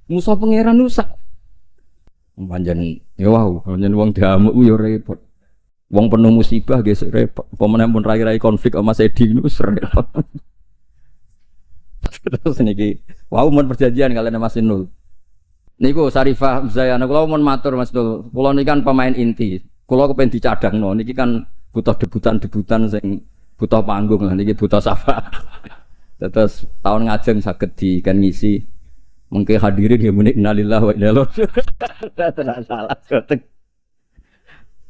Musa pangeran rusak. Panjen ya wow, panjen wong diamuk yo repot. Wong penuh musibah gesek repot. Pemenang pun rai-rai konflik sama Sedi niku repot. Terus niki wow mun perjanjian kalian Mas Nul. Niku Sarifah Zayana kula mun matur Mas Nul. Kula niki kan pemain inti. Kula kepen dicadangno. Niki kan butuh debutan-debutan sing butuh panggung lah niki butuh syafaat. Terus tahun ngajeng saged di kan ngisi. Mungkin hadirin ya muni innalillahi wa inna ilaihi raji'un. Salah.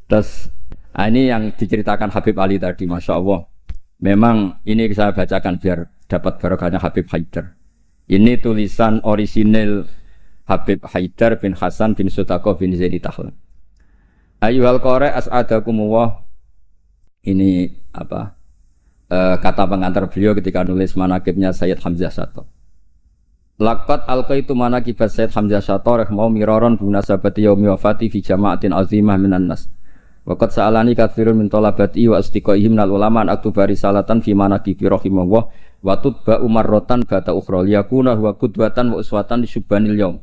Terus ini yang diceritakan Habib Ali tadi, Masya Allah. Memang ini saya bacakan biar dapat barokahnya Habib Haidar. Ini tulisan orisinil Habib Haidar bin Hasan bin Sutaqo bin Zaidi Tahlan. Ayyuhal qari as'adakumullah. Ini apa? Kata pengantar beliau ketika nulis manaqibnya Sayyid Hamzah Syato. Laqad alqaitu manaqibat Sayyid Hamzah Syato rahimahullah miraron bunasabati yaumi wafati fi jama'atin azimah minan nas. Waqad sa'alani katsirun min talabati wa astiqaihim minal ulama an aktuba risalatan fi manaqibi rahimahullah wa tutba umarratan bata ukhra liyakuna huwa qudwatan wa uswatan li syubbanil yaum.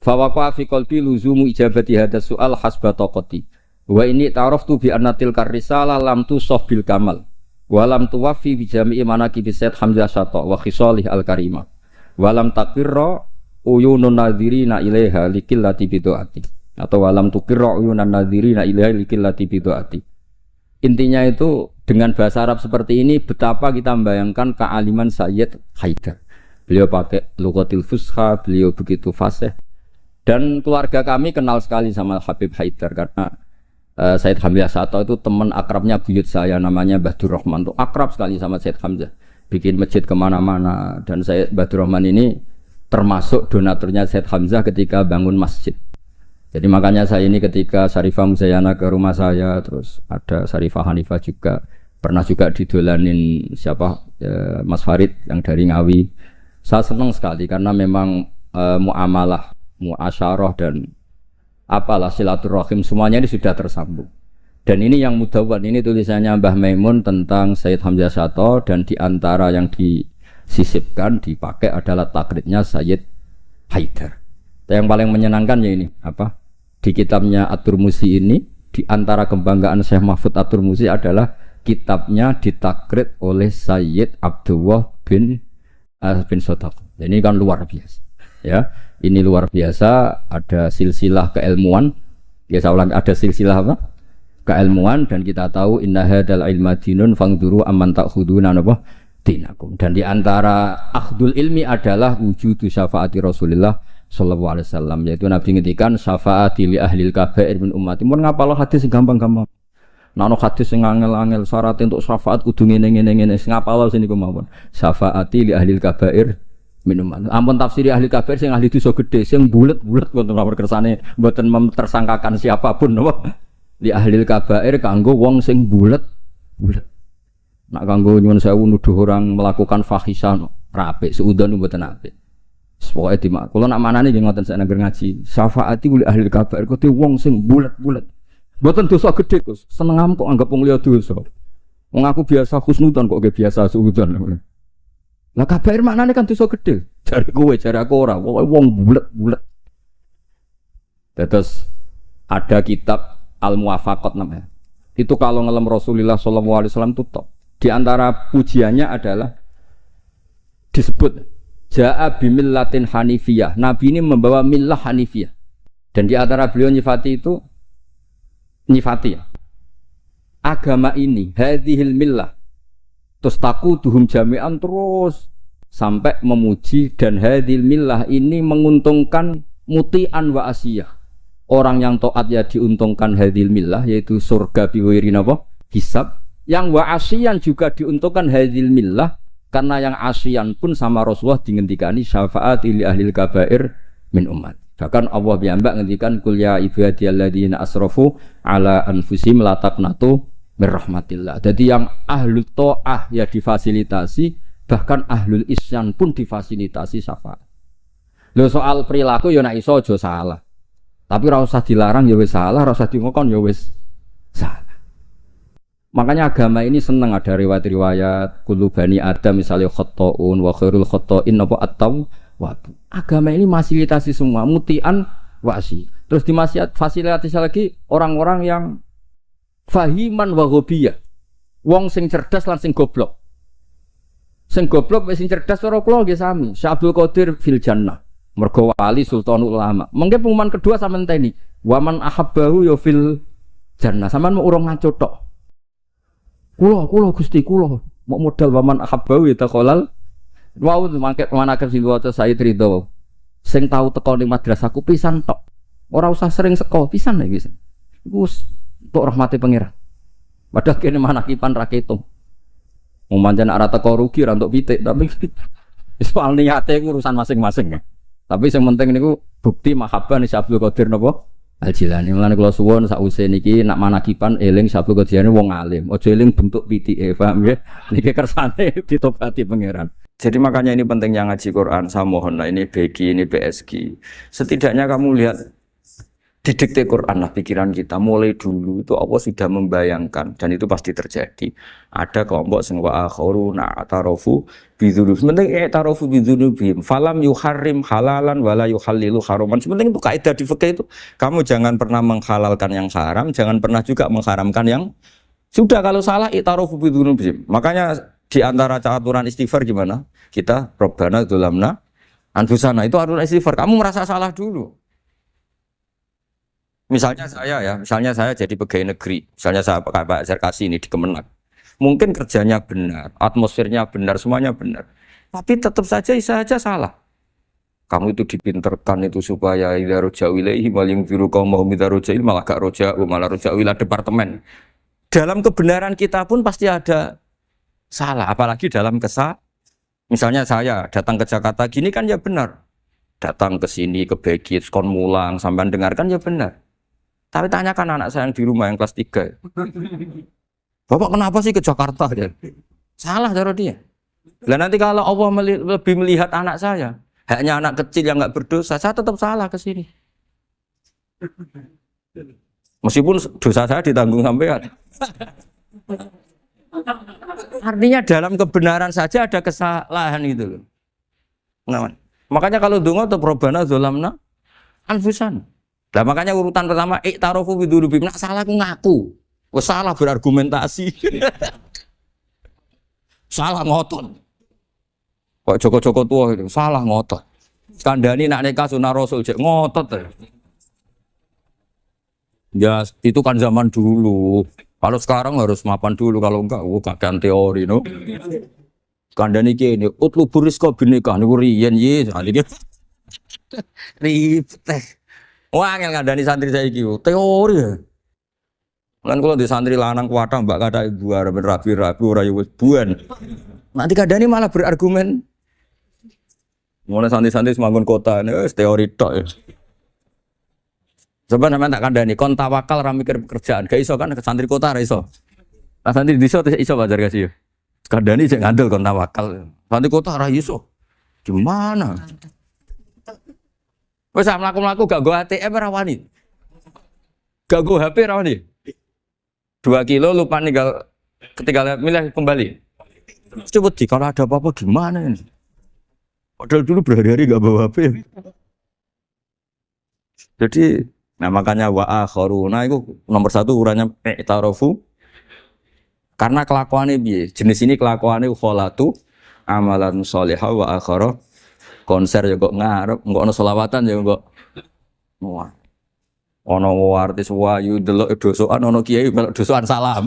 Fa waqa fi qalbi luzumu ijabati hadha su'al hasba taqati. Wa inni ta'araftu bi anna tilkar risalah lam tusaf bil kamal wa lam tuwaffi bi jami'i manaqibi Sayyid Hamzah Syato wa khisalih al-karimah. Walam takirra uyunun nadhirina ilaiha likillati bidu'ati atau walam tukirra uyunan nadhirina ilaiha likillati bidu'ati. Intinya itu dengan bahasa Arab seperti ini betapa kita membayangkan kealiman Sayyid Haidar. Beliau pakai lughatil fusha, beliau begitu fasih. Dan keluarga kami kenal sekali sama Habib Haidar karena Sayyid Hamzah Syato itu teman akrabnya buyut saya namanya Badur Rahman, tuh akrab sekali sama Sayyid Hamzah. Bikin masjid kemana-mana dan saya Badur Rahman ini termasuk donaturnya Sayyid Hamzah ketika bangun masjid. Jadi makanya saya ini ketika Sarifah Muzayana ke rumah saya, terus ada Sarifah Hanifah juga pernah juga didolanin siapa Mas Farid yang dari Ngawi. Saya senang sekali karena memang muamalah, muasyarah dan apalah silaturahim semuanya ini sudah tersambung. Dan ini yang mudawwan, ini tulisannya Mbah Maimun tentang Sayyid Hamzah Syato dan diantara yang disisipkan, dipakai adalah takribnya Sayyid Haidar. Yang paling menyenangkan ya ini, apa? Di kitabnya At-Turmusi ini, diantara kebanggaan Syekh Mahfud At-Turmusi adalah kitabnya ditakrib oleh Sayyid Abdullah bin Sotaq. Ini kan luar biasa. Ya, ini luar biasa, ada silsilah keilmuan. Ya saya ulang, ada silsilah apa? Keilmuan dan kita tahu inna hadzal ilma dinun fangduru amman ta'khuduna napa dinakum. Dan di antara akhdul ilmi adalah wujudu syafaati Rasulullah sallallahu alaihi wasallam, yaitu Nabi ngendikan syafaati li ahlil kabair min ummati. Mun ngapal hadis sing gampang-gampang. Nek ana hadis sing angel-angel syarat untuk syafaat kudu ngene-ngene sing ngapal sing niku mawon. Syafaati li ahlil kabair min ummati. Ampun tafsiri ahli kabair sing ahli dosa gede sing bulet-bulet wonten nomor kersane mboten memtersangkakan siapapun napa. Di ahli kabair kanggo wong sing bulet. Nak kanggo nyuwun sewu nuduh orang melakukan fahisah rapik seudon mboten apik. Pokoke dimak. Kula nak manane nggih ngoten sak nangger ngaji. Syafaati li ahli kabair kudu wong sing bulet-bulet. Mboten dosa gedhe, Gus. Senengam kok anggap wong liya dosa. Wong aku biasa husnudzon kok biasa suudzon. Lah kabair maknane kan dosa gedhe. Jare kowe, jare aku ora. Pokoke wong bulet-bulet. Terus ada kitab Al-Muwafaqat namanya. Itu kalau ngelem Rasulullah SAW itu top. Di antara pujiannya adalah disebut Ja'a bimillatin hanifiyah. Nabi ini membawa millah hanifiyah. Dan di antara beliau nyifati itu nyifati ya. Agama ini hadhil millah terus taquduhum jami'an terus sampai memuji dan hadhil millah ini menguntungkan muti'an wa asiyah. Orang yang taat ya diuntungkan hadhil millah yaitu surga biwiri napa? Hisab. Yang wa asiyan juga diuntungkan hadhil millah karena yang asiyan pun sama Rasulullah dingendikani syafaat li ahlil kabair min umat. Bahkan Allah piyambak ngendikan kul ya ibadiyalladzina asrafu ala anfusihim la taqnatu mir rahmatillah. Jadi yang ahlul ta'ah ya difasilitasi, bahkan ahlul isyan pun difasilitasi syafaat. Lho soal perilaku ya nek iso aja salah. Tapi ora usah dilarang ya wis salah, ora usah dingokon ya wis salah. Makanya agama ini senang ada riwayat-riwayat kullu bani Adam misalnya khotta'un wa khairul khotta'in apa at-tawwab. Agama ini fasilitasi semua mutian wasi. Terus fasilitasi lagi orang-orang yang fahiman wa ghobiyah. Wong sing cerdas lan sing goblok. Sing goblok wis sing cerdas ora kula nggih sami. Syekh Abdul Qadir fil jannah. Mergo wali sultanul ulama. Mengke pengumuman kedua sampean teni. Waman ahabbahu ya fil jannah. Sampean mau urung ngaco tok. Kula Gusti kula mau modal waman ahabbahu ya taqolal. Wau mangke manaken sing waca Said Ridho. Sing tau teko ning madrasahku pisan tok. Ora usah sering seko pisan lho wis. Wis untuk rahmati pangeran. Padahal kene manakipan ra ketung. Mau manjan arah teko rugi ra untuk pitik tapi soal niate urusan masing-masing ya. Tapi yang penting niku bukti mahabbah ni Abdul Qadir napa Al-Jilani. Mulane kula suwun sakwise niki nak manakipan eling Abdul Qadir wong alim. Aja eling bentuk pitike, paham nggih? Niki kersane ditobati pangeran. Jadi makanya ini pentingnya ngaji Quran. Saya mohon lah ini BG, ini PSG. Setidaknya kamu lihat didikte Quran lah pikiran kita mulai dulu itu Allah sudah membayangkan dan itu pasti terjadi. Ada kelompok sing wa akharuna atarafu bidzunub. Sementing ta'arafu bidzunubihim falam yuharrim halalan wala yuhallilu haraman. Sementing itu kaidah di fikih itu kamu jangan pernah menghalalkan yang haram, jangan pernah juga mengharamkan yang sudah. Kalau salah i'tarafu bidzunubihim. Makanya di antara aturan istighfar gimana? Kita Rabbana dzulamna anfusana itu aturan istighfar. Kamu merasa salah dulu. Misalnya saya jadi pegawai negeri, misalnya saya Pak Zarkasi ini di Kemenak. Mungkin kerjanya benar, atmosfernya benar, semuanya benar. Tapi tetap saja salah. Kamu itu dipinterkan itu supaya idza roja'u ilaihi maling biru qaumahum idza roja'il malah gak roja'u malah roja'u ila departemen. Dalam kebenaran kita pun pasti ada salah, apalagi dalam misalnya saya datang ke Jakarta gini kan ya benar. Datang ke sini ke Begit, kon mulang, sampean dengarkan ya benar. Tapi tanyakan anak saya yang di rumah yang kelas 3. Bapak kenapa sih ke Jakarta? Ya? Salah cara dia. Dan nanti kalau Allah lebih melihat anak saya, hanya anak kecil yang nggak berdosa, saya tetap salah ke sini. Meskipun dosa saya ditanggung sampean. Artinya dalam kebenaran saja ada kesalahan itu loh. Nah, makanya kalau donga atau Rabbana dzulamna anfusana. Nah, makanya urutan pertama i'tarafu bidzunubihim. Nak salah aku ngaku. Wes salah berargumentasi. Salah ngotot. Kok Joko-Joko tua itu salah ngotot. Kandhani nak nikah sunah Rasul cek ngotot. Ya itu kan zaman dulu. Kalau sekarang harus mapan dulu, kalau enggak kakean teori no. Kandhani kene utlubur rizqa binikah niku riyen ye. Ribet. Wah, angel ngandani santri saya gitu, teori ya. Kan kalau di santri lanang kuatah mbak kata ibu rapi ora yo wis buan. Nanti kadani malah berargumen. Mulai santri-santri semangun kota, wis teori tok ya. Sebenarnya tak kandani kon tawakal ra mikir pekerjaan. Gak iso kan santri kota ra iso. Lah santri desa iso bazar kasih. Kandani sing ngandel kon tawakal. Santri kota ra iso. Gimana? Wes mlaku-mlaku gak go ATM ora wani. Gak go HP ora wani. 2 kilo lupa ninggal ketika milih kembali. Coba di kalau ada apa-apa gimana ini? Padahal dulu berhari-hari gak bawa HP. Jadi, nah makanya wa akharuna itu nomor 1 ukurannya i'tarafu. Karena kelakuannya piye? Jenis ini kelakuannya kholatu amalan sholihah wa akhara konser ya kok ngarep, kok ono selawatan ya kok. Wah. Ono artis wayu delok dosokan ono kiai melok dosokan salam.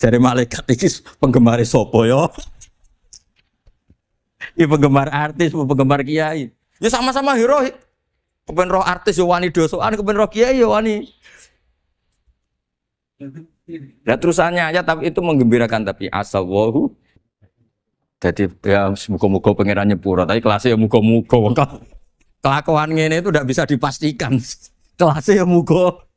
Jare malaikat iki penggemar sapa ya? Iki penggemar artis, penggemar kiai. Ya sama-sama hero. Kepen roh artis yo wani dosokan, kepen roh kiai yo wani. Nah terusannya aja tapi itu menggembirakan tapi asallahu. Jadi ya muga-muga pangeran nyepuro, tapi kelasnya ya muga-muga. Kelakuan ngene itu tidak bisa dipastikan. Kelasnya ya muga.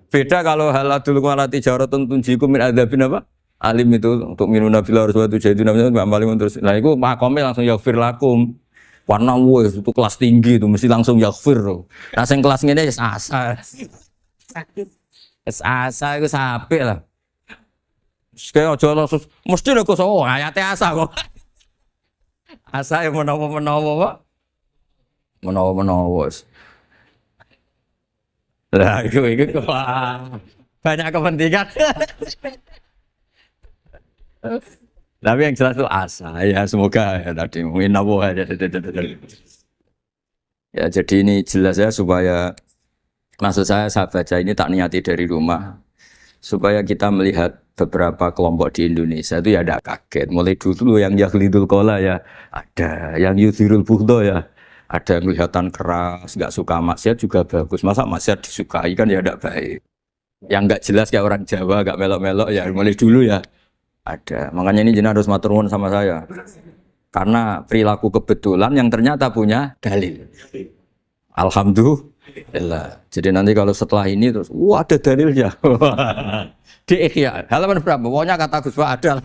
Beda kalau haladul walati jaratun tunjiku min adzabin apa? Alim itu untuk minun nabila rasulullah jadi namanya paling terus. Nah itu makomnya langsung yaghfir lakum. Warna wes itu kelas tinggi itu mesti langsung yaghfir. Nah sing kelas ngene ya asa. Asa itu sampai lah. Kayak aja langsung mesti lho kok ayate asa kok. Asa yang menawa-menawa Pak. Menawa-menawa. Lah itu banyak kepentingan. Tapi yang jelas itu asa ya semoga ya tadi mungkin apa ya jadi ini jelas ya supaya maksud saya baca ini tak niati dari rumah supaya kita melihat beberapa kelompok di Indonesia itu ya ada kaget mulai dulu yang yakhlidul qola ya ada yang yuzhirul bughda ya ada yang kelihatan keras nggak suka maksiat juga bagus masa maksiat disukai kan ya tidak baik yang nggak jelas kayak orang Jawa nggak melok-melok ya mulai dulu ya ada makanya ini jenengan harus matur nuwun sama saya karena perilaku kebetulan yang ternyata punya dalil alhamdulillah jadi nanti kalau setelah ini terus wah ada dalilnya di Ihya halaman berapa pokoknya kata Gus Pak ada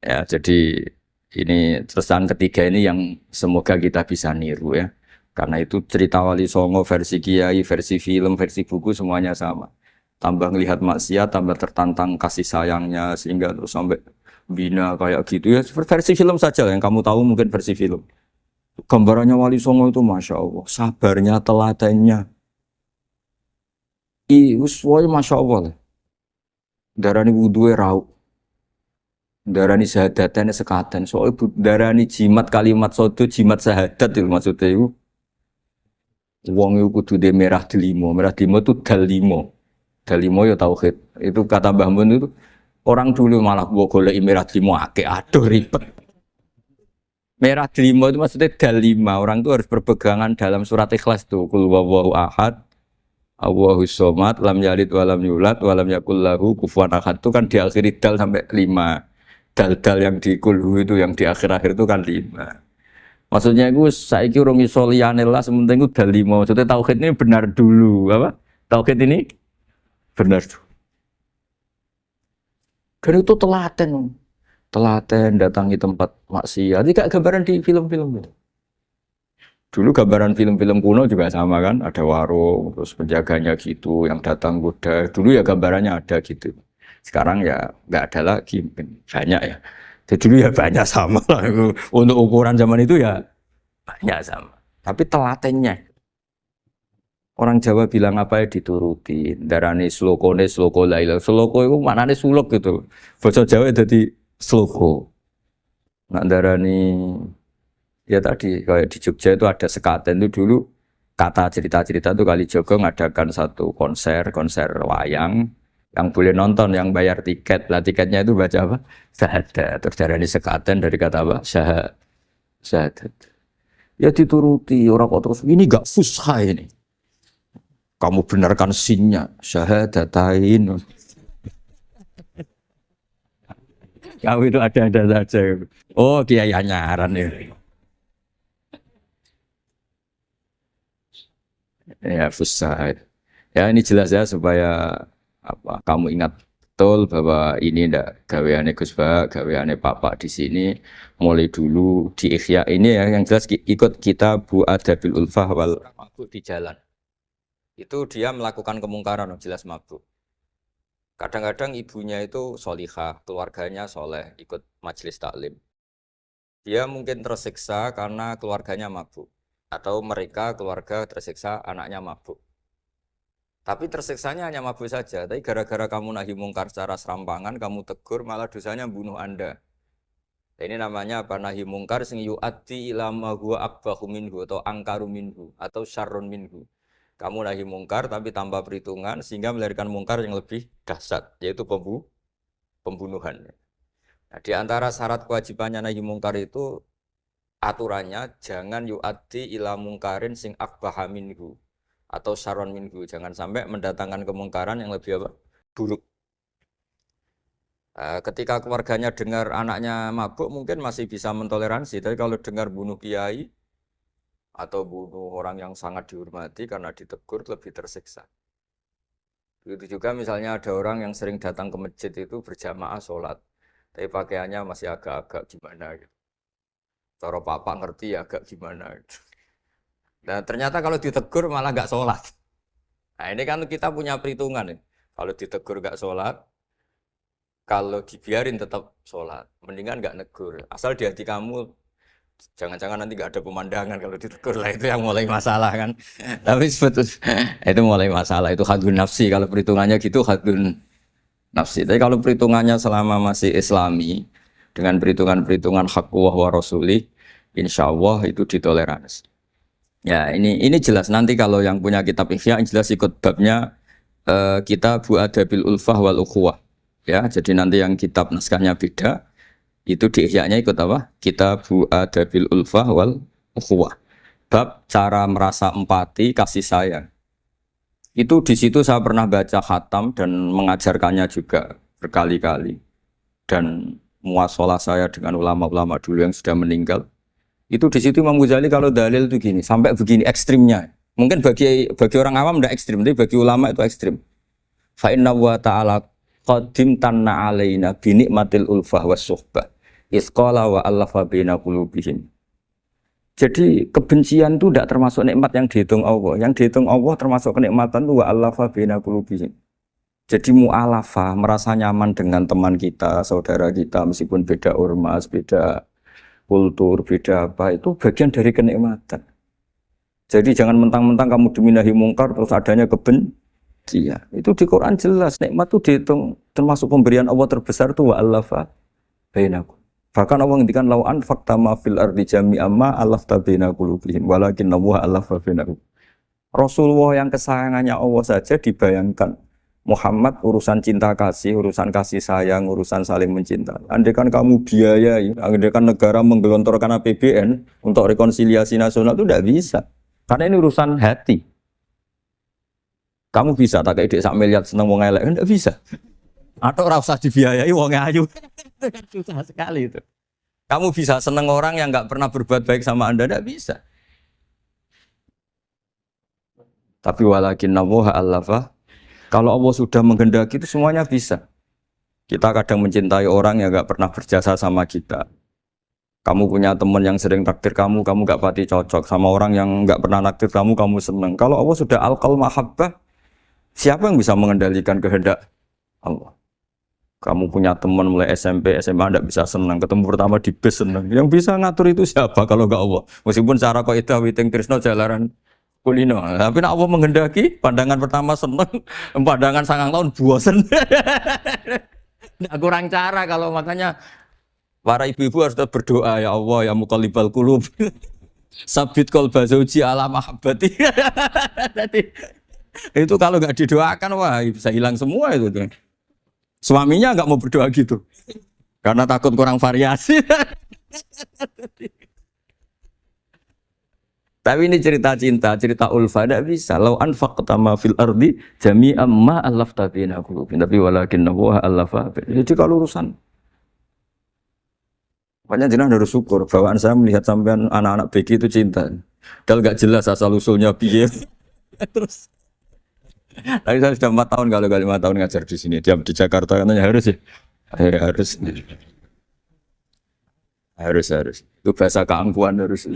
ya jadi ini terusan ketiga ini yang semoga kita bisa niru ya karena itu cerita Wali Songo versi kiai versi film versi buku semuanya sama tambah ngelihat maksiat tambah tertantang kasih sayangnya sehingga terus sampai bina kayak gitu ya versi film saja yang kamu tahu mungkin versi film gambarannya Wali Songo itu masya Allah sabarnya teladannya semuanya masya Allah darani wudhuwe rau darani syahadatane sekaten soalnya darani jimat kalimat sodo jimat syahadat itu maksudnya itu wong itu kudu de merah delimo itu dalimo ya tauhid itu kata Mbah Mun itu orang dulu malah gua golek merah delimo akeh aduh ribet merah delimo itu maksudnya dalima orang itu harus berpegangan dalam surat Ikhlas tuh qul huwallahu ahad Allahus somad lam yalid walam yulad walam yakul lahu kufuwan ahad itu kan diakhiri dal sampai 5 dal-dal yang di kulhu itu yang di akhir-akhir itu kan 5 maksudnya itu saiki urung iso liyane lah sementing itu dalima maksudnya tauhid ini benar dulu apa tauhid ini benar tuh. Dan itu telaten datangi tempat maksiat. Ini kayak gambaran di film-film itu. Dulu gambaran film-film kuno juga sama kan, ada warung, terus penjaganya gitu, yang datang kuda. Dulu ya gambarannya ada gitu. Sekarang ya nggak ada lagi, banyak ya. Jadi dulu ya banyak sama lah. Untuk ukuran zaman itu ya banyak sama. Tapi telatennya. Orang Jawa bilang apa ya dituruti. Darani sloko laila. Sloko itu maknanya suluk gitu. Bahasa Jawa jadi sloko. Nak darani ya tadi kayak di Jogja itu ada sekaten itu dulu kata cerita-cerita itu Kalijogo ngadakan satu konser wayang yang boleh nonton yang bayar tiket. Lah tiketnya itu baca apa? Syahadat. Terus darani sekaten dari kata apa? Syahadat. Ya dituruti orang kok terus ini enggak fusha ini. Kamu benarkan sinnya syahadatain. Kamu itu ada saja. Oh kiai anyaran ya. Ya fusah. Ya ini jelas ya supaya apa kamu ingat betul bahwa ini ndak gaweane Gus Bak, gaweane Bapak di sini mulai dulu di Ihya ini ya yang jelas ikut kita Bu Adabil Ulfah wal mabuk di jalan. Itu dia melakukan kemungkaran jelas mabuk. Kadang-kadang ibunya itu solihah, keluarganya soleh, ikut majelis taklim. Dia mungkin tersiksa karena keluarganya mabuk. Atau mereka keluarga tersiksa anaknya mabuk. Tapi tersiksanya hanya mabuk saja. Tapi gara-gara kamu nahi mungkar secara serampangan, kamu tegur malah dosanya bunuh Anda. Ini namanya apa? Nahi mungkar sing yu'addi ila ma huwa akbahu minhu atau angkaru minhu atau syarrun minhu. Kamu nahi mungkar tapi tanpa perhitungan sehingga melahirkan mungkar yang lebih dahsyat yaitu pembunuhan. Nah, di antara syarat kewajibannya nahi mungkar itu aturannya jangan yu'addi ila mungkarin sing akbaha minhu atau syarrun minhu. Jangan sampai mendatangkan kemungkaran yang lebih apa? Buruk. Ketika keluarganya dengar anaknya mabuk mungkin masih bisa mentoleransi, tapi kalau dengar bunuh kiai atau bunuh orang yang sangat dihormati karena ditegur lebih tersiksa. Begitu juga misalnya ada orang yang sering datang ke masjid itu berjamaah sholat, tapi pakaiannya masih agak-agak gimana gitu. Cara papa ngerti agak gimana gitu. Dan ternyata kalau ditegur malah nggak sholat. Nah ini kan kita punya perhitungan nih. Kalau ditegur nggak sholat, kalau dibiarin tetap sholat, mendingan nggak negur. Asal di hati kamu, jangan-jangan nanti nggak ada pemandangan kalau ditegur lah itu yang mulai masalah kan. Tapi sebetulnya itu mulai masalah, itu hadun nafsi. Kalau perhitungannya gitu hadun nafsi. Tapi kalau perhitungannya selama masih Islami, dengan perhitungan-perhitungan hak wa rasulih, insya Allah itu ditoleransi. Ya ini jelas nanti kalau yang punya kitab Ihya jelas ikut babnya Kitabu Adabil Ulfah wal Ukhuwah. Ya, jadi nanti yang kitab naskahnya beda, itu di Ihya-nya ikut apa? Kitabu Adabil Ulfah wal Ukhuwah. Bab cara merasa empati, kasih sayang. Itu di situ saya pernah baca khatam dan mengajarkannya juga berkali-kali. Dan muasalah saya dengan ulama-ulama dulu yang sudah meninggal. Itu di situ Imam Ghazali kalau dalil itu gini, sampai begini ekstrimnya. Mungkin bagi orang awam tidak ekstrim, tapi bagi ulama itu ekstrim. Fa inna wa ta'ala qadim tanna alaina bi nikmatil ulfah was suhbah isqala wa allafa baina qulubihim. Jadi kebencian itu tidak termasuk nikmat yang dihitung Allah. Yang dihitung Allah termasuk kenikmatan itu wa allafa baina qulubihim. Jadi mu'alafa, merasa nyaman dengan teman kita, saudara kita meskipun beda ormas, beda kultur, beda apa, itu bagian dari kenikmatan. Jadi jangan mentang-mentang kamu diminahi mungkar terus adanya kebencian. Iya, itu di Quran jelas nikmat itu dihitung termasuk pemberian Allah terbesar itu wa allafa bainakum. Bahkan Allah ngendikan lau anfaqta ma fil ardi jami'an ma allafta baina qulubihim walakin Allah allafa bainakum. Rasulullah yang kesayangannya Allah saja dibayangkan Muhammad urusan cinta kasih, urusan kasih sayang, urusan saling mencinta. Andai kan kamu biayai, andai kan negara menggelontorkan APBN untuk rekonsiliasi nasional itu tidak bisa. Karena ini urusan hati. Kamu bisa tak kayak ide sak miliar seneng wong elek, enggak bisa. Atau ora usah dibiayai wong ayu. Itu kan susah sekali itu. Kamu bisa seneng orang yang enggak pernah berbuat baik sama Anda, enggak bisa. Tapi walakin Allah allafa. Kalau Allah sudah menghendaki itu semuanya bisa. Kita kadang mencintai orang yang enggak pernah berjasa sama kita. Kamu punya teman yang sering takdir kamu enggak pati cocok sama orang yang enggak pernah naktir kamu seneng. Kalau Allah sudah alqal mahabbah, siapa yang bisa mengendalikan kehendak Allah? Kamu punya teman mulai SMP, SMA tidak bisa senang. Ketemu pertama di bus senang. Yang bisa ngatur itu siapa kalau enggak Allah? Meskipun cara kok itu witing trisno jalaran kulino. Tapi nak Allah menghendaki, pandangan pertama senang, pandangan 9 tahun bosan. Nggak kurang cara kalau makanya para ibu-ibu harus berdoa ya Allah ya muqallibal qulub. Sabit qalba zauji ala mahabbati. Itu kalau nggak didoakan wah bisa hilang semua itu. Suaminya nggak mau berdoa gitu karena takut kurang variasi. Tapi ini cerita cinta, cerita ulfa tidak bisa. Lau anfaqta ma fil ardi jami'an ma allafta baina qulubihim. Tapi walakin Allah allafa. Jadi kalau urusan makanya jenengan harus syukur bawaan saya melihat sampean anak-anak BG itu cinta. Padahal nggak jelas asal usulnya piye. Terus tapi saya sudah 4 tahun, kalau 5 tahun ngajar di sini. Dia di Jakarta katanya harus ya. Harus. Itu bahasa keangkuhan harus.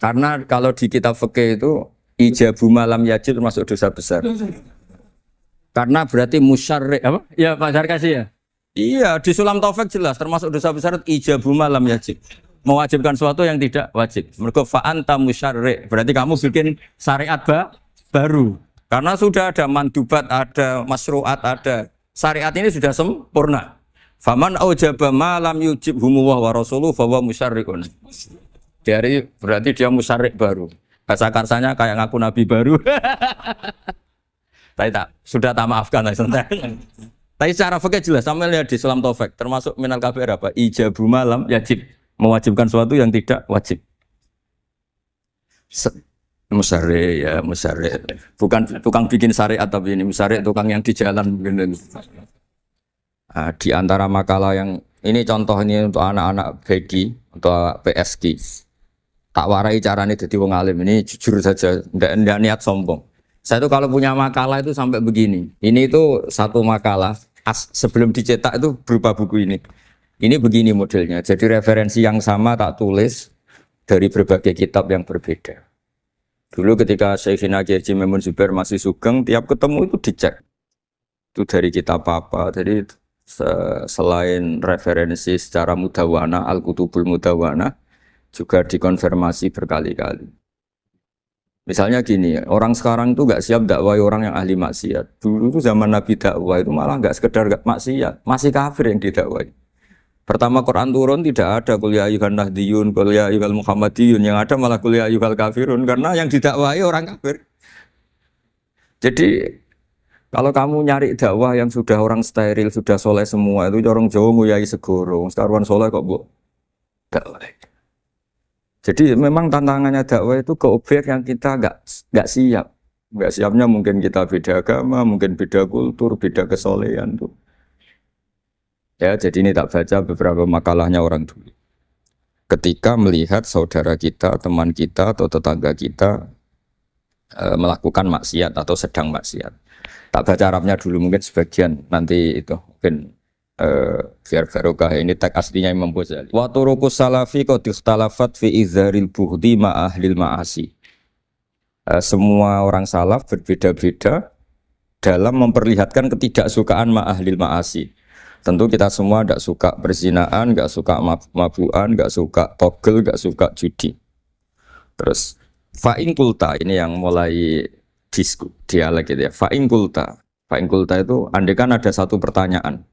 Karena kalau di kitab fikih itu ijabu malam yajid termasuk dosa besar. Karena berarti musyarri' apa? Ya Pak Sarkasi ya. Iya, di Sulam Taufik jelas termasuk dosa besar ijabu malam yajid. Mewajibkan sesuatu yang tidak wajib. Mergo fa anta musyarri'. Berarti kamu bikin syariat baru. Karena sudah ada mandubat, ada masyru'at, ada syariat ini sudah sempurna. Faman aujaba ma lam yujib humuwah wa rasuluh fawa musyarrikun. Berarti dia musyarrik baru. Bahasa karsanya kayak ngaku nabi baru. Tapi sudah tak maafkan lah santai. Tapi secara fikih jelas, sampai lihat di Sulam Taufik, termasuk minal kabair apa? Ijabu malam yajib, mewajibkan sesuatu yang tidak wajib. Musyarrik ya musyarrik. Bukan tukang bikin syariat tapi ini musyarrik tukang yang di jalan mungkin. Di antara makalah yang ini contoh ini untuk anak-anak BG atau PSG. Tak warai caranya jadi wong alim ini jujur saja, ndak niat sombong. Saya tuh kalau punya makalah itu sampai begini. Ini itu satu makalah sebelum dicetak itu berupa buku ini. Ini begini modelnya. Jadi referensi yang sama tak tulis dari berbagai kitab yang berbeda. Dulu ketika Syekhina Kiai Haji Maimun Zubair masih sugeng, tiap ketemu itu dicek. Itu dari kitab apa. Jadi selain referensi secara mudawana, Al-Kutubul Mudawana, juga dikonfirmasi berkali-kali. Misalnya gini, orang sekarang tuh gak siap dakwai orang yang ahli maksiat. Dulu tuh zaman Nabi dakwah itu malah gak sekedar gak maksiat, masih kafir yang didakwai. Pertama Quran turun tidak ada qul ya ayyuhan nahdiyun, qul ya ayyuhal muhammadiyun, yang ada malah qul ya ayyuhal kafirun karena yang didakwai orang kafir. Jadi kalau kamu nyari dakwah yang sudah orang steril, sudah soleh semua, itu orang Jawa nguyai segoro, sekarang soleh kok bu dakwah. Jadi memang tantangannya dakwah itu ke objek yang kita nggak siap. Nggak siapnya mungkin kita beda agama, mungkin beda kultur, beda kesolehan tuh. Ya, jadi ini tak baca beberapa makalahnya orang dulu. Ketika melihat saudara kita, teman kita atau tetangga kita melakukan maksiat atau sedang maksiat. Tak baca Arabnya dulu mungkin sebagian nanti itu mungkin biar barokah ini teks aslinya Imam Ghazali. Wa turuqus salafi qad ikhtalafat fi izharil bughdi ma ahlil ma'asi. Semua orang salaf berbeda-beda dalam memperlihatkan ketidaksukaan ma ahlil ma'asi. Tentu kita semua tidak suka perzinaan, tidak suka mabuan, tidak suka togel, tidak suka judi. Terus fa'in kulta ini yang mulai dialek gitu ya. Fa'in kulta itu andaikan ada satu pertanyaan,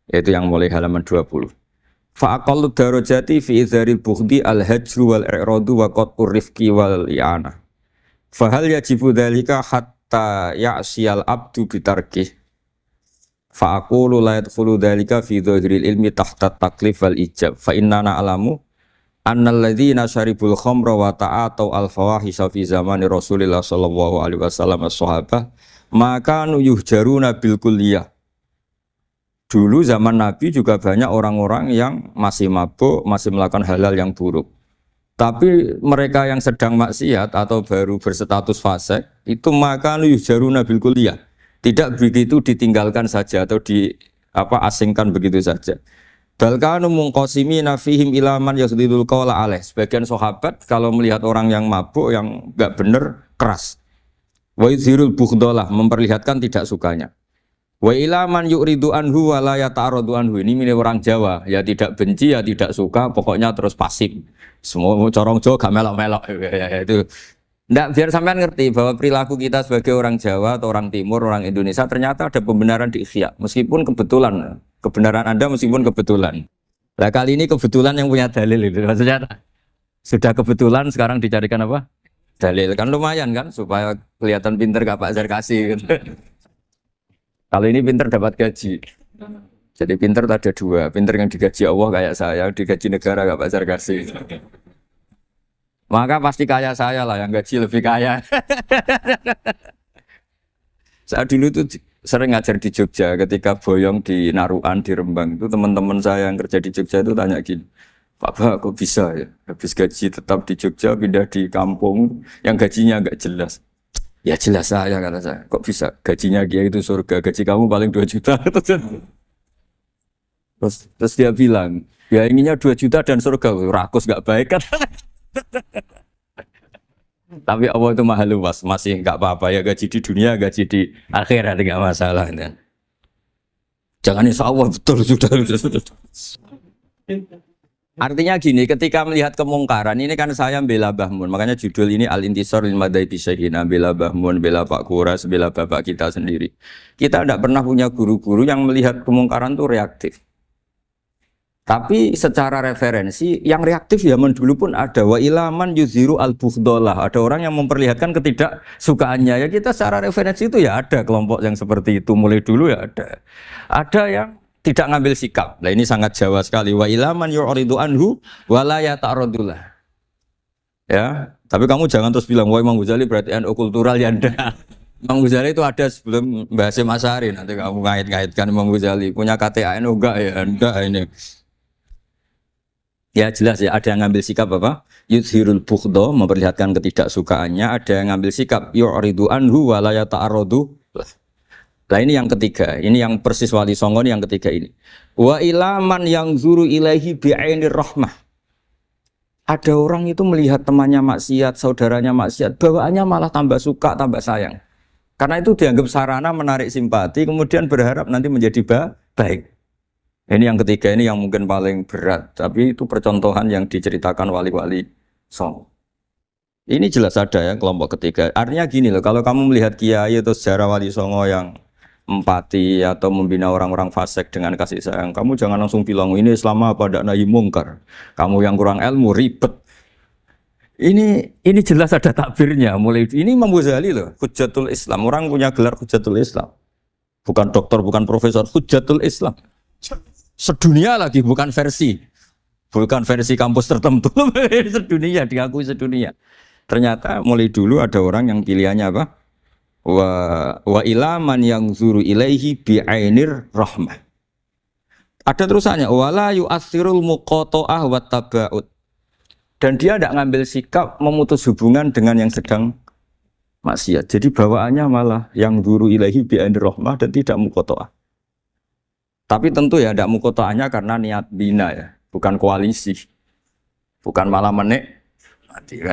yaitu yang mulai halaman 20. Fa'aqallu darajati fi izharil bughdi al-hajru wal i'radu wa qat'ur rifqi wal i'anah. Fahal yajibu dzalika hatta ya'siyal abdu bitarkih. Fa'aqulu la yadkhulu dzalika fi dhahiril ilmi tahta taklif wal ijab. Fa inna na'lamu annal ladzina syaribul khamra wa ta'atau al fawahisha fi zamani Rasulillah sallallahu alaihi wasallam as-sahabah maka yuhjaruna bil kulliyah. Dulu zaman Nabi juga banyak orang-orang yang masih mabuk, masih melakukan halal yang buruk. Tapi mereka yang sedang maksiat atau baru berstatus fasik itu maka yuhjaruna bil kulliyah. Tidak begitu ditinggalkan saja atau asingkan begitu saja. Balkanu mungqasimina fihim ila man yasdidul qawla alaih. Sebagian sahabat kalau melihat orang yang mabuk yang enggak benar keras. Wa yuzhirul bughdalah, memperlihatkan tidak sukanya. Wa ila man yu'ridu anhu wa la yata'arradu anhu. Ini milik orang Jawa, ya tidak benci ya tidak suka, pokoknya terus pasif. Semua corong Jawa gak melok-melok ya, itu. Nggak, biar sampean ngerti bahwa perilaku kita sebagai orang Jawa atau orang Timur, orang Indonesia ternyata ada pembenaran di ikhya, meskipun kebetulan, kebenaran Anda meskipun kebetulan. Nah kali ini kebetulan yang punya dalil itu, maksudnya sudah kebetulan sekarang dicarikan apa? Dalil, kan lumayan kan, supaya kelihatan pinter gak Pak Zarkasi gitu. Kali ini pinter dapat gaji. Jadi pinter ada dua, pinter yang digaji Allah kayak saya, digaji negara gak Pak Zarkasi. Maka pasti kaya saya lah, yang gaji lebih kaya. Saat dulu tuh sering ngajar di Jogja, ketika boyong di Naruan, di Rembang, itu teman-teman saya yang kerja di Jogja itu tanya gini, Pak kok bisa ya, habis gaji tetap di Jogja, pindah di kampung, yang gajinya agak jelas. Ya jelas saya, kata saya, kok bisa, gajinya Kiai itu surga, gaji kamu paling 2 juta. Terus dia bilang, ya inginnya 2 juta dan surga, rakus gak baik kan. Tapi Allah itu maha luas, masih nggak apa-apa ya, gaji di dunia, gaji di akhirat nggak masalah. Jangan insya Allah betul sudah. Artinya gini, ketika melihat kemungkaran ini kan saya bela Mbah Mun, makanya judul ini Al-Intisar lil Madhabi Syekhina, bela Mbah Mun, bela Pak Kuras, bela bapak kita sendiri. Kita tidak pernah punya guru-guru yang melihat kemungkaran itu reaktif. Tapi secara referensi yang reaktif zaman dulu pun ada wa ilaman yuziru al-bughdalah. Ada orang yang memperlihatkan ketidaksukaannya. Ya kita secara referensi itu ya ada kelompok yang seperti itu mulai dulu ya ada. Ada yang tidak ngambil sikap. Nah ini sangat Jawa sekali. Wa ilaman yu'ridu anhu wa la yata'radullah. Ya, tapi kamu jangan terus bilang wah Imam Ghazali berarti NU kultural ya enggak. Imam Ghazali itu ada sebelum bahasa Mas Ari. Nanti kamu ngait-ngaitkan Imam Ghazali punya KTA NU enggak ya? Enggak ini. Ya jelas ya, ada yang ngambil sikap apa? Yudhirul bughdo, memperlihatkan ketidaksukaannya. Ada yang ngambil sikap yu'ridu anhu wa la yata'arradu. Nah ini yang ketiga, ini yang persis Wali Songo yang ketiga ini. Wa ilaman yang zuru ilaihi bi'ainir rahmah. Ada orang itu melihat temannya maksiat, saudaranya maksiat, bawaannya malah tambah suka, tambah sayang. Karena itu dianggap sarana menarik simpati, kemudian berharap nanti menjadi baik. Ini yang ketiga, ini yang mungkin paling berat, tapi itu percontohan yang diceritakan wali-wali Songo. Ini jelas ada ya kelompok ketiga. Artinya gini loh, kalau kamu melihat kiai atau sejarah Wali Songo yang empati atau membina orang-orang fasik dengan kasih sayang, kamu jangan langsung bilang ini Islam apa tidak nahi mungkar. Kamu yang kurang ilmu ribet. Ini jelas ada takbirnya. Mulai ini Imam Ghazali loh, Hujjatul Islam. Orang punya gelar Hujjatul Islam. Bukan doktor, bukan profesor, Hujjatul Islam. Sedunia lagi, bukan versi kampus tertentu. Sedunia, diakui sedunia. Ternyata mulai dulu ada orang yang pilihannya apa? Wa ilaman yang zuru ilaihi bi'ainir rahmah. Ada terusannya wala yu'athirul muqata'ah wa taba'ud. Dan dia tidak ngambil sikap memutus hubungan dengan yang sedang maksiat. Jadi bawaannya malah yang zuru ilaihi bi'ainir rahmah dan tidak muqata'ah. Tapi tentu ya tidak muqata'ahnya karena niat bina ya, bukan koalisi. Bukan malah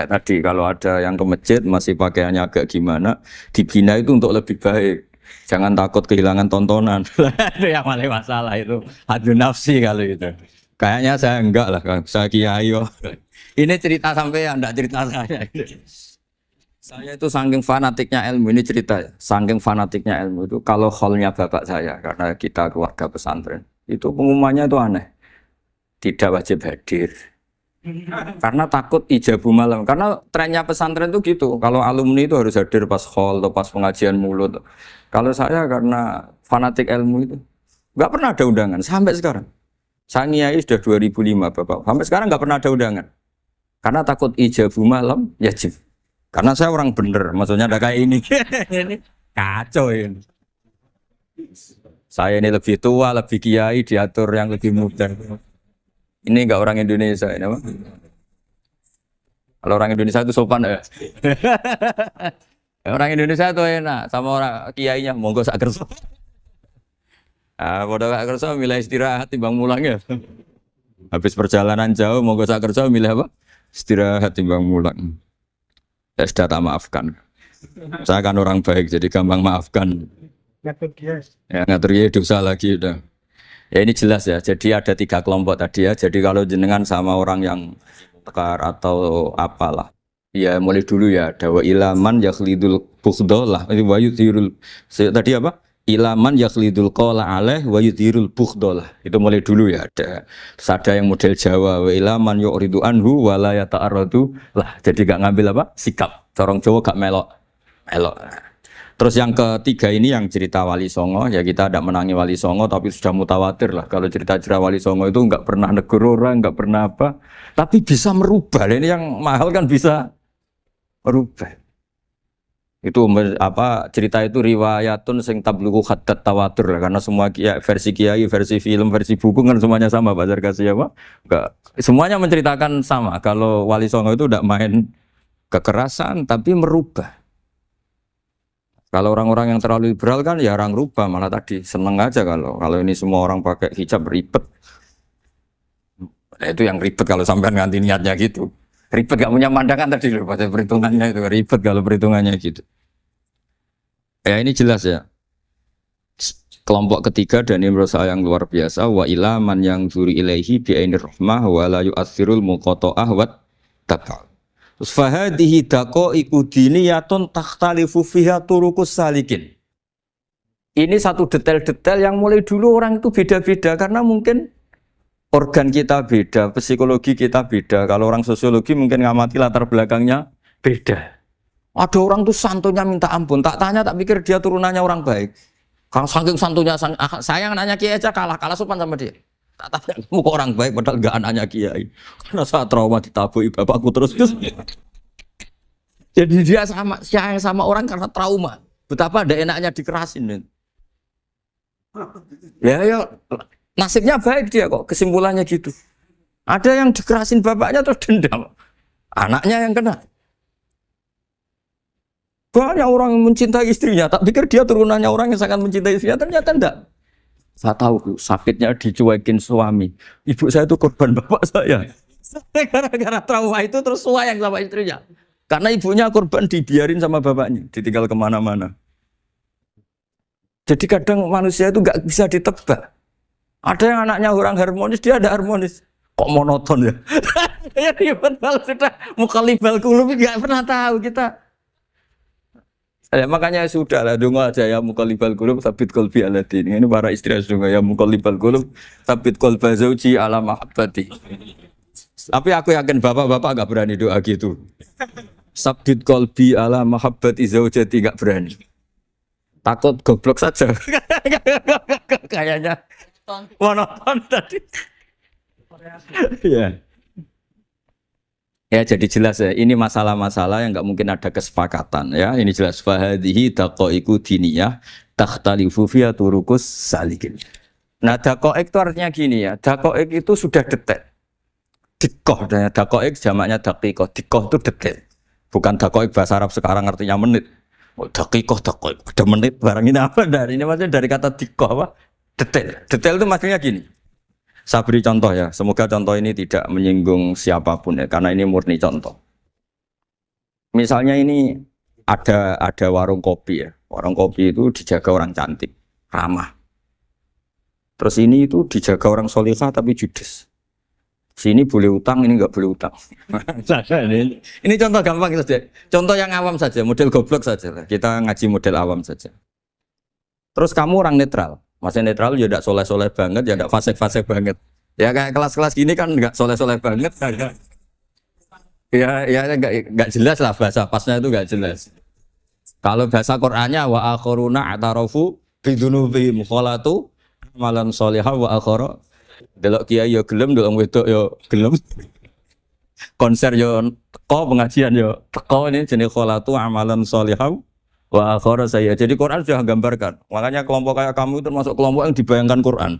tadi kalau ada yang ke masjid masih pakaiannya agak gimana, dibina itu untuk lebih baik. Jangan takut kehilangan tontonan. Itu yang paling masalah itu. Hadu nafsi kalau itu. Kayaknya saya enggak lah, saya kiai. Ini cerita sampai enggak cerita saya. Saya itu saking fanatiknya ilmu, ini cerita ya. Saking fanatiknya ilmu itu kalau hallnya bapak saya, karena kita keluarga pesantren, itu pengumumannya itu aneh. Tidak wajib hadir. Karena takut ijabu malam. Karena trennya pesantren itu gitu. Kalau alumni itu harus hadir pas hall atau pas pengajian mulut. Kalau saya karena fanatik ilmu itu nggak pernah ada undangan sampai sekarang. Saya ngiyai sudah 2005 Bapak. Sampai sekarang nggak pernah ada undangan. Karena takut ijabu malam yajib. Karena saya orang bener, maksudnya ada kayak ini. Ini kacau ini. Saya ini lebih tua, lebih kiai, diatur yang lebih muda. Ini enggak orang Indonesia ini apa? Kalau orang Indonesia itu sopan ya. Orang Indonesia itu enak sama orang kiainya monggo sak kerso. Ah, padha sak kerso milih istirahat timbang mulang ya. Habis perjalanan jauh monggo sak kerso milih apa? Istirahat timbang mulang. Ya sudah tak maafkan. Saya kan orang baik jadi gampang maafkan. Ngatur dia. Ya ngatur dia dosa lagi udah. Ya ini jelas ya, jadi ada 3 kelompok tadi ya. Jadi kalau jenengan sama orang yang tekar atau apalah, ya mulai dulu ya. Ada wa ilaman yakhlidul bughdalah, wa yudhirul. Tadi apa? Ilaman yakhlidul qala alaih wa yudhirul bughdalah. Itu mulai dulu ya ada. Terus ada yang model Jawa, wa ilaman yu'ridu anhu wa la yata'arradu lah. Jadi gak ngambil apa? Sikap. Orang Jawa gak melok. Terus yang ketiga ini yang cerita Wali Songo, ya kita tidak menangi Wali Songo tapi sudah mutawatir lah. Kalau cerita-cerita Wali Songo itu nggak pernah negur orang, nggak pernah apa, tapi bisa merubah. Ini yang mahal kan bisa merubah. Itu apa cerita itu riwayatun sing tablughu haddad tawatur lah. Karena semua versi kiai, versi film, versi buku kan semuanya sama. Bazar kasih apa? Enggak. Semuanya menceritakan sama. Kalau Wali Songo itu tidak main kekerasan tapi merubah. Kalau orang-orang yang terlalu liberal kan ya orang rubah, malah tadi seneng aja kalau ini semua orang pakai hijab ribet. Nah, itu yang ribet kalau sampai ganti niatnya gitu. Ribet gak punya pandangan tadi loh pada perhitungannya itu ribet kalau perhitungannya gitu. Ya ini jelas ya. Kelompok ketiga dan ini menurut saya yang luar biasa wa ilaman yang zuri ilaihi bi'ainir rahmah wa la yu'athirul muqata'ah wa tab'a. Terus fahadihi daqaiqu diniyatun takhtalifu fiha turuqus salikin. Ini satu detail-detail yang mulai dulu orang itu beda-beda karena mungkin Organ kita beda, psikologi kita beda. Kalau orang sosiologi mungkin ngamati latar belakangnya beda. Ada orang tuh santunya minta ampun, tak tanya tak pikir dia turunannya orang baik. Kalau saking santunya, saya nanya Kiai aja kalah sopan sama dia. Tak tanya kamu kok orang baik padahal enggak anaknya Kiai. Karena saat trauma ditabui bapakku terus. Jadi dia sayang sama orang karena trauma. Betapa ada enaknya dikerasin. Ya, nasibnya baik dia kok, kesimpulannya gitu. Ada yang dikerasin bapaknya terus dendam. Anaknya yang kena. Banyak orang yang mencintai istrinya, tak pikir dia turunannya orang yang sangat mencintai istrinya, ternyata enggak. Saya tahu sakitnya dicuekin suami. Ibu saya itu korban bapak saya. Gara-gara trauma itu terus sayang sama istrinya. Karena ibunya korban dibiarin sama bapaknya, ditinggal kemana-mana. Jadi kadang manusia itu nggak bisa ditebak. Ada yang anaknya orang harmonis, dia ada harmonis. Kok monoton ya? Ya ribet kalau sudah mukallibal qulub nggak pernah tahu kita. Ya, makanya sudah lah, donga aja ya mukallibal qulub tsabit qalbi ala din. Ini para istri donga ya mukallibal qulub tsabit qalba zauji ala mahabbati. Tapi aku yakin bapak-bapak enggak berani doa gitu. Tsabit qalbi ala mahabbati zaujati enggak berani. Takut goblok saja. Kayaknya monoton tadi. Ya. Ya jadi jelas ya, ini masalah-masalah yang nggak mungkin ada kesepakatan ya. Ini jelas fahadihi daqaiqu diniyah takhtalifu fiha turuqus salikin. Nah, daqaiq itu artinya gini ya. Daqaiq itu sudah detik. Dikoh, daqaiq jamaknya daqiqah. Dikoh itu detik. Bukan daqaiq bahasa Arab sekarang artinya menit. Oh, daqaiq, ada menit barang ini apa dari ini maksudnya dari kata dikoh apa? Detik. Detail itu maksudnya gini. Saya beri contoh ya, semoga contoh ini tidak menyinggung siapapun ya, karena ini murni contoh. Misalnya ini ada warung kopi ya, warung kopi itu dijaga orang cantik, ramah. Terus ini itu dijaga orang solihah tapi judes. Sini boleh utang, ini nggak boleh utang. Ini contoh gampang saja, contoh yang awam saja, model goblok saja lah. Kita ngaji model awam saja. Terus kamu orang netral. Maksudnya netral ya tidak soleh-soleh banget, ya tidak fasik-fasik banget. Ya kayak kelas-kelas gini kan nggak soleh-soleh banget. Ya nggak jelas lah bahasa pasnya itu nggak jelas. Kalau bahasa Qur'annya wa akharuna atarafu bidunubihim kholatu malan solihah wa akhara. Delok kiai ya gelem, delok wedok ya gelem. Konser ya teko, pengajian ya teko, ini jenis kholatu amalan solihah. Wa akhara saya. Jadi Quran sudah gambarkan. Makanya kelompok kayak kamu itu termasuk kelompok yang dibayangkan Quran.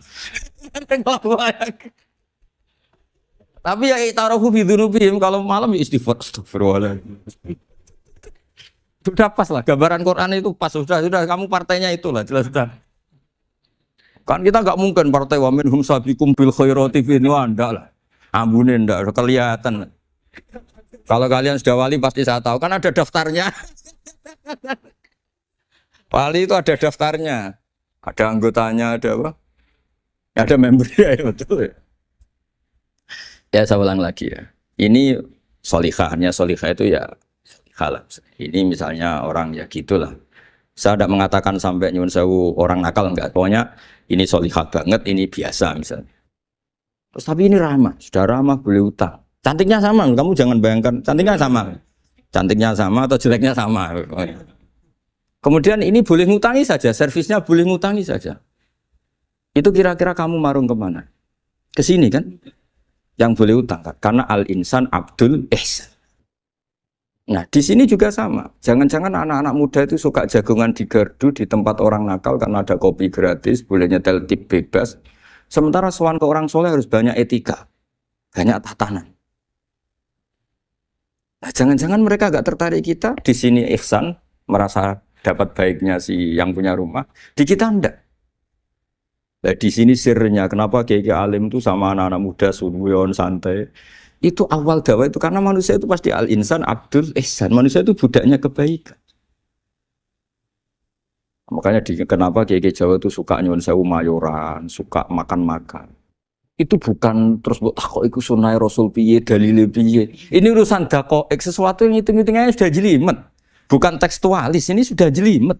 Tapi ya tarafu fi dzunubihim kalau malam ya istighfar astagfirullah. Sudah pas lah gambaran Quran itu pas sudah kamu partainya itulah jelas sudah. Kan kita enggak mungkin partai wa minhum sabiqum bil khairati fi ndak lah. Ambune ndak kelihatan. Kalau kalian sudah wali pasti saya tahu kan ada daftarnya. Wali itu ada daftarnya, ada anggotanya, ada apa? Ada membernya ya betul ya. Ya saya ulang lagi ya. Ini solihahnya solihah itu ya halal. Ini misalnya orang ya gitulah. Saya tidak mengatakan sampai nyuwun sewu orang nakal enggak. Pokoknya ini solihah banget, ini biasa misalnya. Terus tapi ini ramah, sudah ramah boleh utang. Cantiknya sama, kamu jangan bayangkan cantiknya sama. Cantiknya sama atau jeleknya sama. Kemudian ini boleh ngutangi saja, servisnya boleh ngutangi saja. Itu kira-kira kamu marung kemana? Ke sini kan? Yang boleh utang kan? Karena al-insan abdul ihsan. Nah di sini juga sama. Jangan-jangan anak-anak muda itu suka jagongan di gardu di tempat orang nakal karena ada kopi gratis, boleh nyetel tip bebas. Sementara sowan ke orang soleh harus banyak etika, banyak tatanan. Nah jangan-jangan mereka gak tertarik kita di sini ihsan, merasa dapat baiknya si yang punya rumah, di kita enggak. Nah, di sini sirnya kenapa kiai alim itu sama anak-anak muda sunwon santai. Itu awal dakwah itu karena manusia itu pasti al-insan abdul ihsan. Manusia itu budaknya kebaikan. Makanya kenapa kiai Jawa itu suka nyuwun sewu mayoran, suka makan-makan. Itu bukan terus buat kok iku sunai Rasul piye dalile piye. Ini urusan daqaiq, sesuatu yang hitung-hitungannya sudah jelimet. Bukan tekstualis, ini sudah jelimet.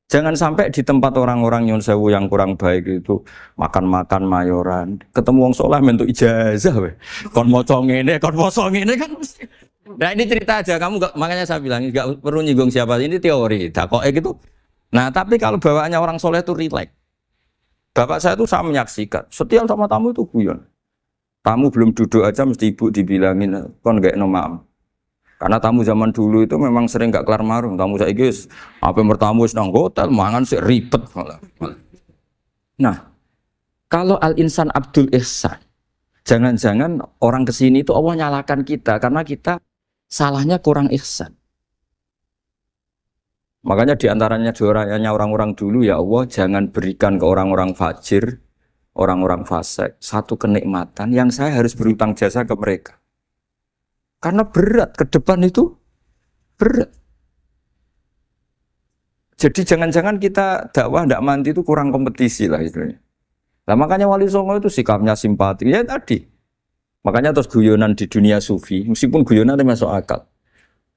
Jangan sampai di tempat orang-orang nyun sewu yang kurang baik itu makan-makan mayoran, ketemu wong saleh mentuk ijazah we. Kon maca ngene, kon maca ngene kan mesti. Nah ini cerita aja, kamu gak, makanya saya bilang nggak perlu nyinggung siapa, ini teori, dakoe gitu. Nah tapi kalau bawaannya orang soleh itu rileks. Bapak saya itu saya menyaksikan, setiap sama tamu itu guyon. Tamu belum duduk aja mesti ibu dibilangin, kon gak nomam. Karena tamu zaman dulu itu memang sering gak kelar marung. Tamu saya guys, apa yang bertamu nang hotel, mangan sih ribet malah. Nah, kalau Al-Insan Abdul Ihsan, jangan-jangan orang kesini itu Allah nyalakan kita karena kita salahnya kurang ihsan. Makanya diantaranya doanya orang-orang dulu, ya Allah jangan berikan ke orang-orang fajir, orang-orang fasik satu kenikmatan yang saya harus berutang jasa ke mereka. Karena berat, ke depan itu berat. Jadi jangan-jangan kita dakwah tidak mandi itu kurang kompetisi lah istilahnya. Nah makanya Wali Songo itu sikapnya simpati. Ya tadi. Makanya terus guyonan di dunia sufi, meskipun guyonan itu masuk akal.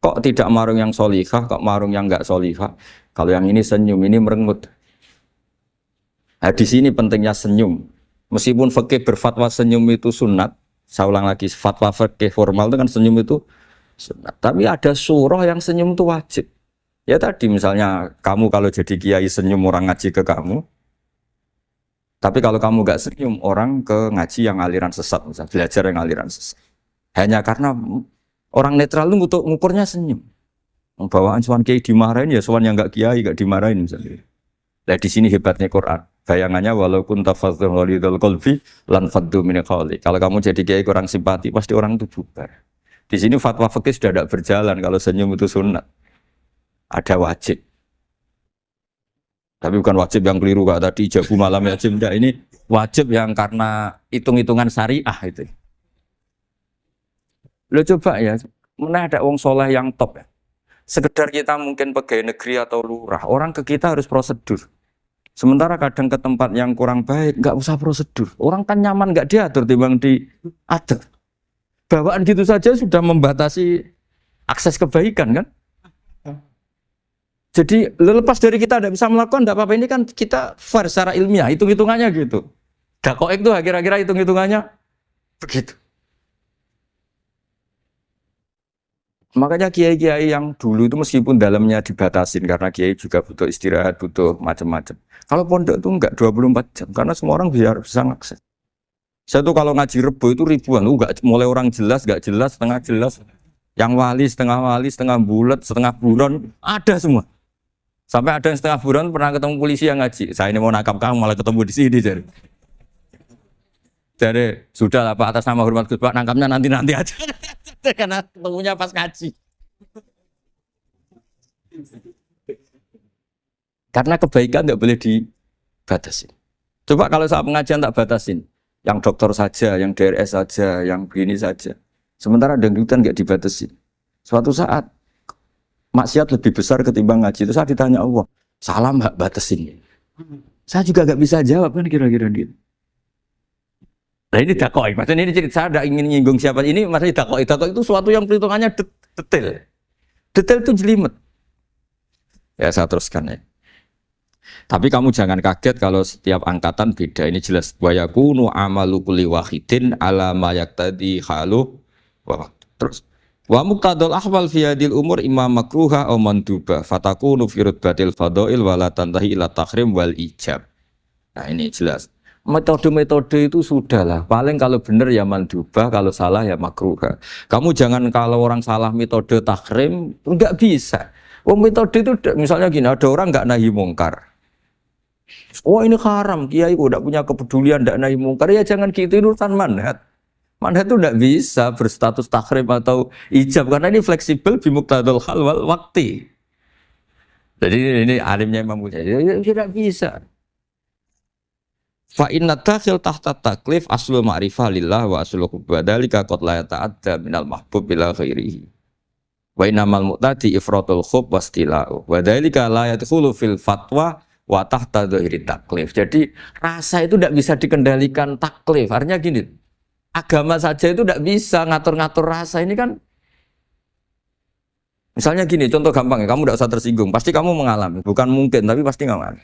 Kok tidak marung yang solihah, kok marung yang enggak solihah. Kalau yang ini senyum, ini merengut. Nah di sini pentingnya senyum. Meskipun fikih berfatwa senyum itu sunat, saya ulang lagi, fatwa fikih formal itu kan senyum itu sunat. Tapi ada surah yang senyum itu wajib. Ya tadi misalnya kamu kalau jadi kiai senyum orang ngaji ke kamu. Tapi kalau kamu gak senyum orang ke ngaji yang aliran sesat, misalnya belajar yang aliran sesat. Hanya karena orang netral itu untuk ngukurnya senyum. Bawaan sowan kiai dimarahin ya sowan yang gak kiai gak dimarahin misalnya. Nah di sini hebatnya Quran. Bayangannya walaupun tafadzul walidul qalbi lan faddu min qawli. Kalau kamu jadi kiai kurang simpati, pasti orang itu bubar. Di sini fatwa fikih sudah tidak berjalan kalau senyum itu sunat. Ada wajib. Tapi bukan wajib yang keliru kak tadi jabu malam ya enggak, ini wajib yang karena hitung-hitungan syariah itu. Lo coba ya, mana ada wong soleh yang top ya. Sekedar kita mungkin pegawai negeri atau lurah, orang ke kita harus prosedur. Sementara kadang ke tempat yang kurang baik, nggak usah prosedur. Orang kan nyaman, nggak diatur, timbang diatur. Bawaan gitu saja sudah membatasi akses kebaikan kan? Jadi lepas dari kita tidak bisa melakukan, tidak apa-apa. Ini kan kita fair secara ilmiah, hitung-hitungannya gitu. Dakoek itu kira-kira hitung-hitungannya begitu. Makanya kiai-kiai yang dulu itu meskipun dalamnya dibatasin karena kiai juga butuh istirahat, butuh macam-macam. Kalau pondok itu enggak 24 jam karena semua orang bisa ngakses. Saya tuh kalau ngaji Rebo itu ribuan, enggak mulai orang jelas, enggak jelas, setengah jelas, yang wali, setengah bulat, setengah buron, ada semua. Sampai ada yang setengah buron pernah ketemu polisi yang ngaji. Saya ini mau nangkap kamu malah ketemu di sini jadi. Jadi sudah lah Pak, atas nama hormat Gus Pak, nangkapnya nanti aja. Karena ketemunya pas ngaji. Karena kebaikan tidak boleh dibatasin. Coba kalau saat pengajian tak batasin, yang dokter saja, yang DRS saja, yang begini saja. Sementara dangdutan nggak dibatasin. Suatu saat maksiat lebih besar ketimbang ngaji. Itu saya ditanya Allah, salam nggak batasin? Saya juga nggak bisa jawab kan kira-kira gitu. Nah ini dakoi, maksudnya ini cerita saya tidak ingin nyinggung siapa ini, maksudnya dakoi itu suatu yang perhitungannya detail. Detail itu jelimet. Ya saya teruskan ya. Tapi kamu jangan kaget kalau setiap angkatan beda. Ini jelas wa yakunu amalu kulli wahidin ala ma yaqtadi halu wa terus wa muqtadal ahwal fi hadil umur imma makruha aw manduba fatakunu fi rutbatil fadail wala tantahi ila tahrim wal ijab. Nah ini jelas. Metode-metode itu sudah lah. Paling kalau benar ya mandubah, kalau salah ya makruha. Kamu jangan kalau orang salah metode tahrim, enggak bisa. Oh metode itu misalnya gini, ada orang enggak nahi mungkar. Oh ini haram, kiai udah punya kepedulian enggak nahi mungkar. Ya jangan gitu, ini urusan manhat. Manhat itu enggak bisa berstatus tahrim atau ijab karena ini fleksibel bimuqtadal hal wal waqti. Jadi ini alimnya Imam Ghazali, ya tidak bisa. Fa inna dakhil tahta taklif aslu ma'rifah lillah wa aslu kubadalika qad la yata'adda minal mahbub ila ghairihi wa innamal mu'tadi ifratul khub wastila'u wa dalika la yadkhulu fil fatwa wa tahta dhahiri taklif. Jadi rasa itu tidak bisa dikendalikan taklif. Artinya gini, agama saja itu tidak bisa ngatur-ngatur rasa. Ini kan Misalnya gini, contoh gampang ya, kamu tidak usah tersinggung, pasti kamu mengalami, bukan mungkin, tapi pasti mengalami.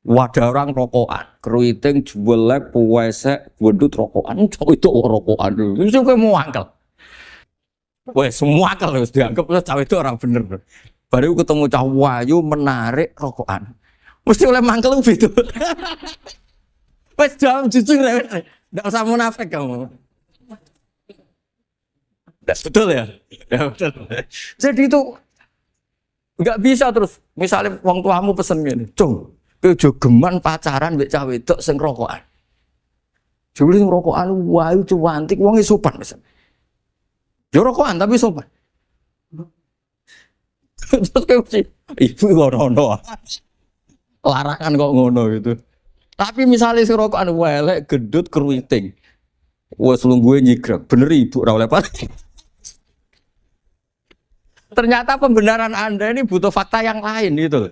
Wadah orang rokokan, keriting, jualek, puwesek, wedut rokokan, itu rokokan dulu, itu kayak mau angkel. Wah, semua angkel harus dianggap cawe itu orang bener. Baru ketemu cah wayu menarik rokokan, mesti oleh mangkel gitu. Wes jam jujur, tidak usah munafik kamu. Betul ya? Ya betul. Jadi itu nggak bisa terus. Misalnya wong tuamu pesen gini, cung, kejo geman pacaran mbek cah wedok sing rokokan. Jebule sing rokokan wayu cuantik, wong sopan misalnya. Yo rokokan tapi sopan. Terus kayak sih, ibu ngono. Larangan kok ngono gitu. Tapi misalnya si rokokan welek, gedut, keruiting. Wes lu gue nyigrek, bener ibu ora oleh pati. Ternyata pembenaran Anda ini butuh fakta yang lain gitu.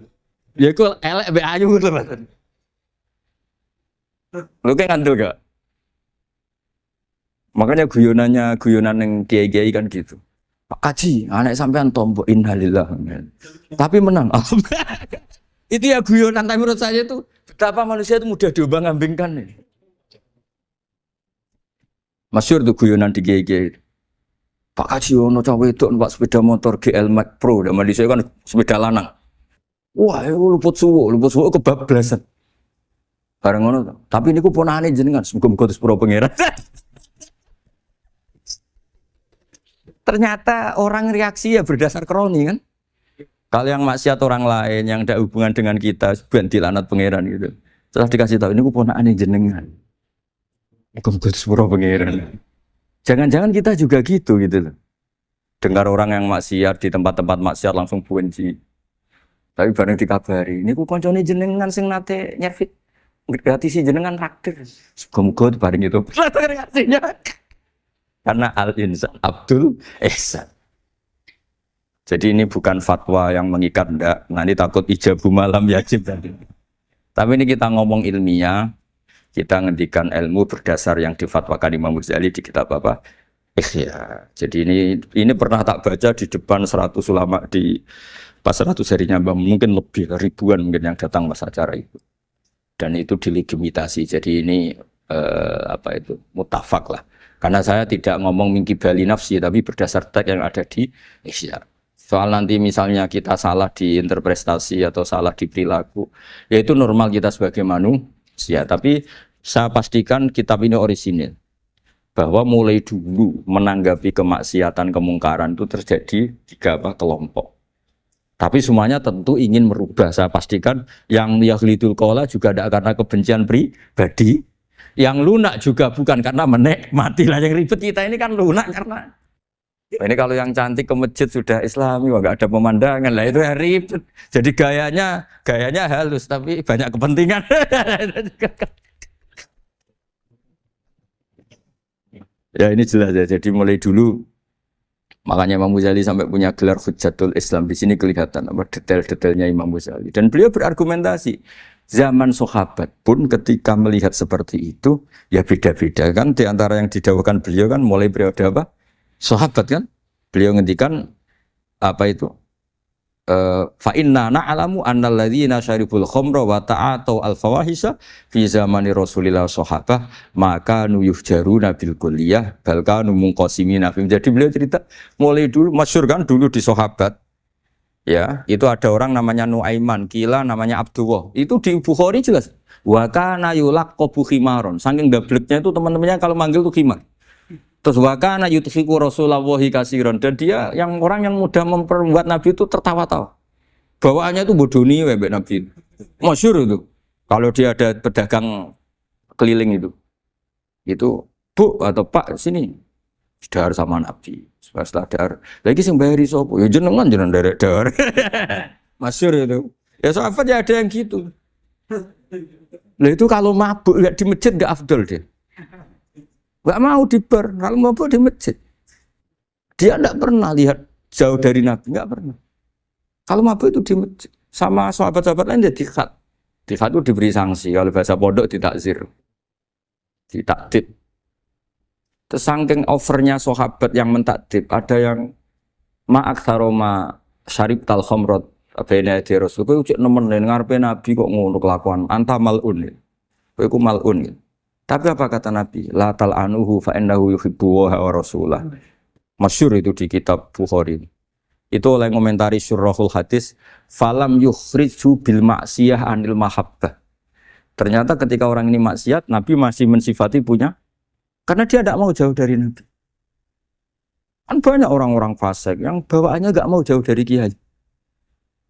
Ya itu elek be ayu gitu. Lu kayak ngandel gak? Makanya guyonan yang kiai-kiai kan gitu. Pak Kaji, anak sampean tombok innalillah. Tapi menang. Itu ya guyonan, tapi menurut saya itu betapa manusia itu mudah diombang-ambingkan nih. Masyhur tuh guyonan di kiai-kiai. Pak Kaji ono cawe itu numpak sepeda motor GL Max Pro, dan di saya kan sepeda lanang. Wah, luput suwo kebablasan. Bareng ngono to. Tapi niku ponakane jenengan, muga-muga sepuro pangeran. Ternyata orang reaksi ya berdasar kroni kan. Kalau yang maksiat orang lain yang ada hubungan dengan kita, ben dilanat pangeran gitu. Setelah dikasih tahu ini ponakane jenengan. Muga-muga sepuro pangeran. Jangan-jangan kita juga gitu loh. Dengar orang yang maksiat di tempat-tempat maksiat langsung benci. Tapi bareng dikabari, ini ku koncone jenengan sing nate nyervit gratis jenengan traktir. Muga-muga bareng itu. Reaksinya. Karena al-insan Abdul Ihsan. Jadi ini bukan fatwa yang mengikat ndak. Nanti takut ijabu malam yajib tadi. Tapi ini kita ngomong ilmiah. Kita ngendikan ilmu berdasar yang difatwakan Imam Ghazali di kitab apa? Ihya. Jadi ini pernah tak baca di depan 100 ulama di pas 100 serinya mungkin lebih ribuan mungkin yang datang pas acara itu. Dan itu dilegitimasi. Jadi ini mutafak lah. Karena saya tidak ngomong mingkibali nafsi tapi berdasar teks yang ada di Ihya. Soal nanti misalnya kita salah di interpretasi atau salah di perilaku, ya itu normal kita sebagai manusia. Tapi saya pastikan kitab ini orisinil. Bahwa mulai dulu menanggapi kemaksiatan, kemungkaran itu terjadi 3 kelompok. Tapi semuanya tentu ingin merubah. Saya pastikan yang yahlidul qola juga tidak karena kebencian pribadi. Yang lunak juga bukan karena menikmati. Lah yang ribet kita ini kan lunak karena ini kalau yang cantik ke masjid sudah Islami, wah nggak ada pemandangan lah itu ya ribet. Jadi gayanya halus tapi banyak kepentingan. Ya ini jelas ya. Jadi mulai dulu makanya Imam Ghazali sampai punya gelar Hujjatul Islam. Di sini kelihatan apa detail-detailnya Imam Ghazali. Dan beliau berargumentasi. Zaman sahabat pun ketika melihat seperti itu ya beda-beda kan. Di antara yang didawahkan beliau kan mulai periode apa? Sahabat kan, beliau ngendikan apa itu? Fa inna na'lamu annal ladzina syaribul khamra wa ta'atu al-fawahisha fi zamani Rasulillah sahabah maka nuyuhjaruna bil kulliyah bal kanu munqasimina. Jadi beliau cerita mulai dulu masyhur kan dulu di sahabat. Ya, itu ada orang namanya Nuaiman, kila namanya Abdullah. Itu di Bukhari jelas. Wa kana yulaqabu khimaron. Saking dableknya itu teman-temannya kalau manggil tuh khimar. Terus wakana yuthiku Rasulullah kasiron, dan dia yang orang yang mudah memperbuat Nabi itu tertawa-tawa. Bawaannya itu bodoni webek Nabi. Masyhur itu. Kalau dia ada pedagang keliling itu Bu atau Pak sini dahar sama Nabi. Setelah dahar, lagi sing bayari sapa? Ya jenengan derek dahar. Masyhur itu. Ya sahabat ya ada yang gitu. Lah itu kalau mabuk di masjid enggak afdol dia. Gak mau di bar, kalau mabuk di masjid. Dia tidak pernah lihat jauh dari Nabi, nggak pernah. Kalau mabuk itu di masjid, sama sahabat-sahabat lain dia dikhat. Dikhat itu diberi sanksi, kalau bahasa pondok ditakzir, ditaktib. Terus saking overnya sahabat yang mentakdib, ada yang ma aktsaroma syarib tal khamrat baina di rasul kowe cek nemen ngarepe nabi kok ngono kelakuan anta malun kowe iku malun tapi apa kata nabi la tal anuhu fa innahu yuhibbu wa rasulah masyhur itu di kitab Bukhari itu oleh komentari syurahul hadis falam yukhriju bil maksiyah anil mahabbah ternyata ketika orang ini maksiat nabi masih mensifati punya karena dia tidak mau jauh dari nabi. Kan banyak orang-orang fasik yang bawaannya gak mau jauh dari kiai.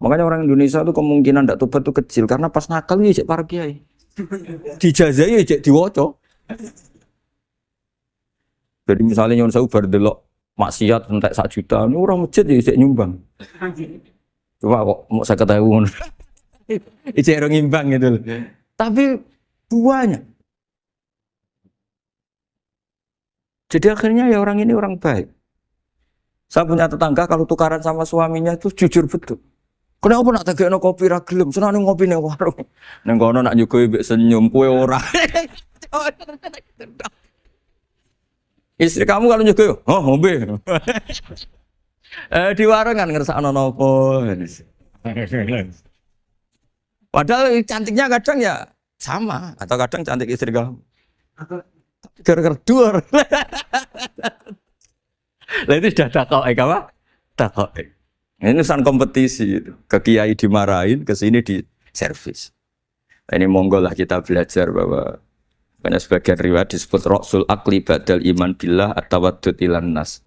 Makanya orang Indonesia itu kemungkinan tidak tobat itu kecil karena pas nakal ya cek para kiai. Dijazai ya cek diwoco. Jadi misalnya nyon sewu bar delok maksiat entek 1 juta, ini orang masjid ya cek nyumbang. Coba kok mau 50.000 ngono. Cek orang ngimbang gitu loh. Tapi banyak. Jadi akhirnya ya orang ini orang baik. Saya punya tetangga kalau tukaran sama suaminya itu jujur betul. Kenapa nak tegekno kopi ra gelem, senane ngopi ning warung. Ning kono nak nyugoi mbek senyum kowe ora. Istri kamu kalau nyugoi, oh ngombe. Di warung kan ngersakno nopo. Padahal cantiknya kadang ya sama atau kadang cantik istri kamu. Gara-gara dua. Lah itu sudah takoek apa? Takoek. Ini urusan kompetisi itu. Ke kiai dimarahin, ke sini di servis. Nah, ini monggo lah kita belajar bahwa karena sebagian riwayat disebut Rasul Akli Badal Iman Billah At-Tawaddud Ilan Nas.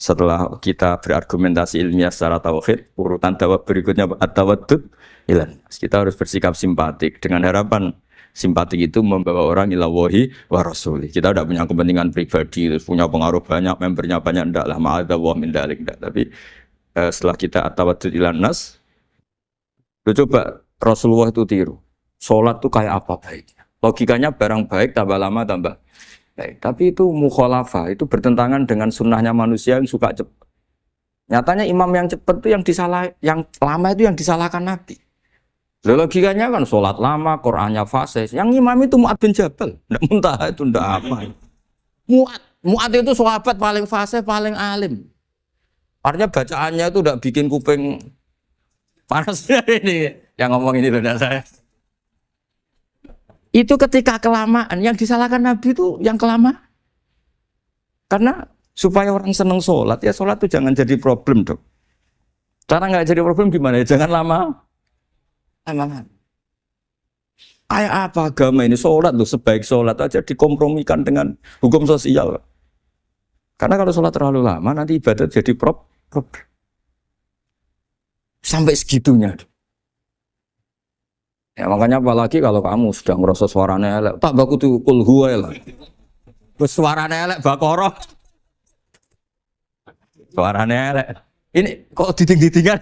Setelah kita berargumentasi ilmiah secara tauhid, urutan dakwah berikutnya At-Tawaddud Ilan Nas. Kita harus bersikap simpatik dengan harapan simpatik itu membawa orang ila wahi wa rasuli. Kita tidak punya kepentingan pribadi, punya pengaruh banyak, membernya banyak, tidak lah ma'adzallah min dalik, tidak. Tapi setelah kita at-tawaddud ilan nas, coba Rasulullah itu tiru. Sholat itu kayak apa baiknya? Logikanya barang baik tambah lama tambah baik. Tapi itu mukhalafah, itu bertentangan dengan sunnahnya manusia yang suka cepat. Nyatanya imam yang cepat itu yang lama itu yang disalahkan Nabi. Logikanya kan sholat lama, Qur'annya fasih. Yang imam itu Mu'ad bin Jabal. Nggak muntah itu, nggak apa. Mu'ad itu sahabat paling fasih, paling alim. Artinya bacaannya itu udah bikin kuping panas ini. Yang ngomong ini loh, saya. Itu ketika kelamaan, yang disalahkan Nabi itu yang kelamaan. Karena supaya orang seneng sholat, ya sholat itu jangan jadi problem dong. Cara nggak jadi problem gimana ya? Jangan lama. Kayak apa agama ini? Sholat loh, sebaik sholat aja dikompromikan dengan hukum sosial. Karena kalau sholat terlalu lama nanti ibadah jadi problem. Sampai segitunya. Ya makanya apalagi kalau kamu sudah ngerasa suaranya elek, tak baku tuh kul huwa lah. Suaranya elek Baqarah. Suaranya elek. Ini kok diting-ditingan?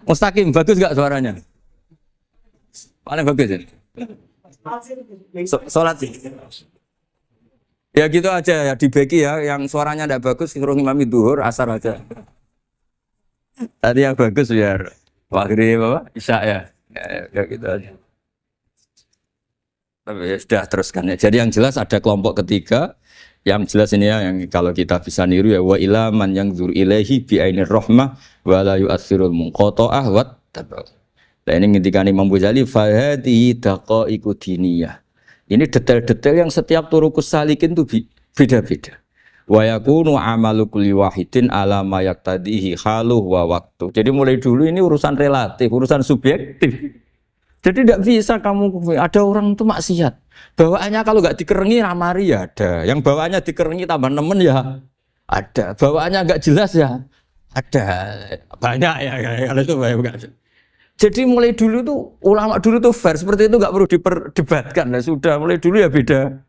Mustaqim, bagus gak suaranya? Paling bagus ya? Sholat sih. Ya gitu aja ya, dibagi ya, yang suaranya tidak bagus, suruh imami duhur, asar aja. Tadi yang bagus biar maghrib apa? Isya ya. Ya gitu aja. Tapi ya sudah teruskan ya. Jadi yang jelas ada kelompok ketiga. Yang jelas ini ya, yang kalau kita bisa niru ya wa ila man yang zur ilaihi bi ainir rahmah wa la yu'athirul munqata'ah wa tabau. Nah ini ngendikane Imam Ghazali fa hadhihi daqaiqu diniyah. Ini detail-detail yang setiap turukus salikin itu beda-beda. Wa yakunu amalu kulli wahidin ala ma yaqtadihi haluhu wa waqtu. Jadi mulai dulu ini urusan relatif, urusan subjektif. Jadi tidak bisa kamu, ada orang itu maksiat. Bawaannya kalau nggak dikerengi ramari ya ada. Yang bawaannya dikerengi tambah nemen ya ada. Bawaannya nggak jelas ya ada. Banyak ya kalau itu banyak. Jadi mulai dulu tuh ulama dulu tuh fair seperti itu nggak perlu diperdebatkan. Nah, sudah mulai dulu ya beda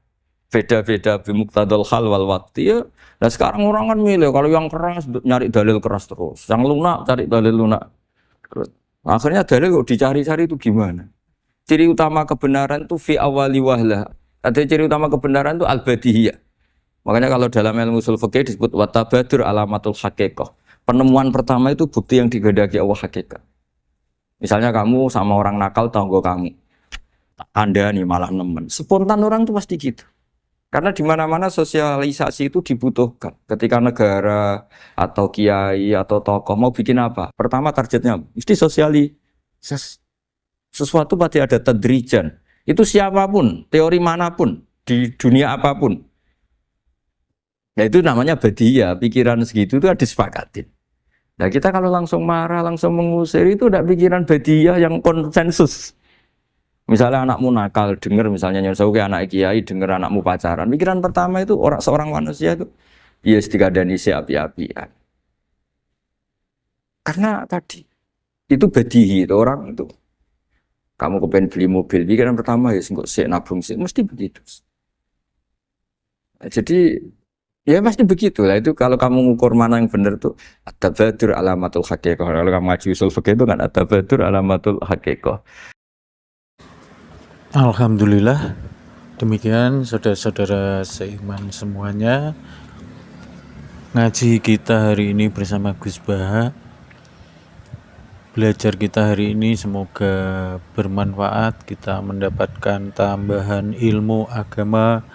bimuqtadal hal wal waqti ya. Nah sekarang orang kan milih kalau yang keras nyari dalil keras terus, yang lunak cari dalil lunak terus. Akhirnya dalil kok dicari-cari itu gimana? Ciri utama kebenaran itu fi awali wahlah. Ada ciri utama kebenaran itu al-badihiyah. Makanya kalau dalam ilmu ushul fikih disebut watabadur alamatul haqiqah. Penemuan pertama itu bukti yang digandaki Allah hakikat. Misalnya kamu sama orang nakal tanggo kamu. Anda nih malah nemen. Spontan orang itu pasti gitu. Karena di mana-mana sosialisasi itu dibutuhkan. Ketika negara atau kiai atau tokoh mau bikin apa? Pertama targetnya mesti sosialisasi. Sesuatu pasti ada tadrijan. Itu siapapun, teori manapun, di dunia apapun. Ya itu namanya badiah, pikiran segitu itu disepakatin. Nah kita kalau langsung marah, langsung mengusir itu udah pikiran badiah yang konsensus. Misalnya anakmu nakal, dengar misalnya nyuruh ke anak kiai, dengar anakmu pacaran. Pikiran pertama itu seorang manusia itu, ya dikadani si api-apian. Karena tadi itu badihi, itu orang itu. Kamu kepengen beli mobil, pikiran pertama ya sih nabung sih, mesti begitu. Nah, jadi ya pasti begitu lah. Itu kalau kamu ngukur mana yang benar tuh at-tabadur alamatul haqiqah. Kalau kamu ngaji usul fikih itu kan at-tabadur alamatul haqiqah. Alhamdulillah, demikian saudara-saudara seiman semuanya, ngaji kita hari ini bersama Gus Baha, belajar kita hari ini semoga bermanfaat, kita mendapatkan tambahan ilmu agama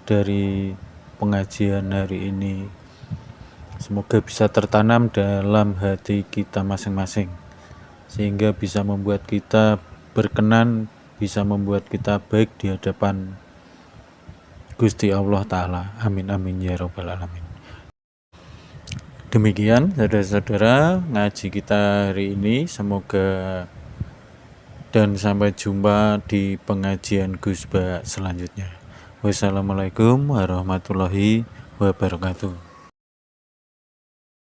dari pengajian hari ini, semoga bisa tertanam dalam hati kita masing-masing sehingga bisa membuat kita berkenan, bisa membuat kita baik di hadapan Gusti Allah Ta'ala. Amin amin ya rabbal alamin. Demikian saudara-saudara ngaji kita hari ini, semoga dan sampai jumpa di pengajian Gus Ba selanjutnya. Wassalamualaikum warahmatullahi wabarakatuh.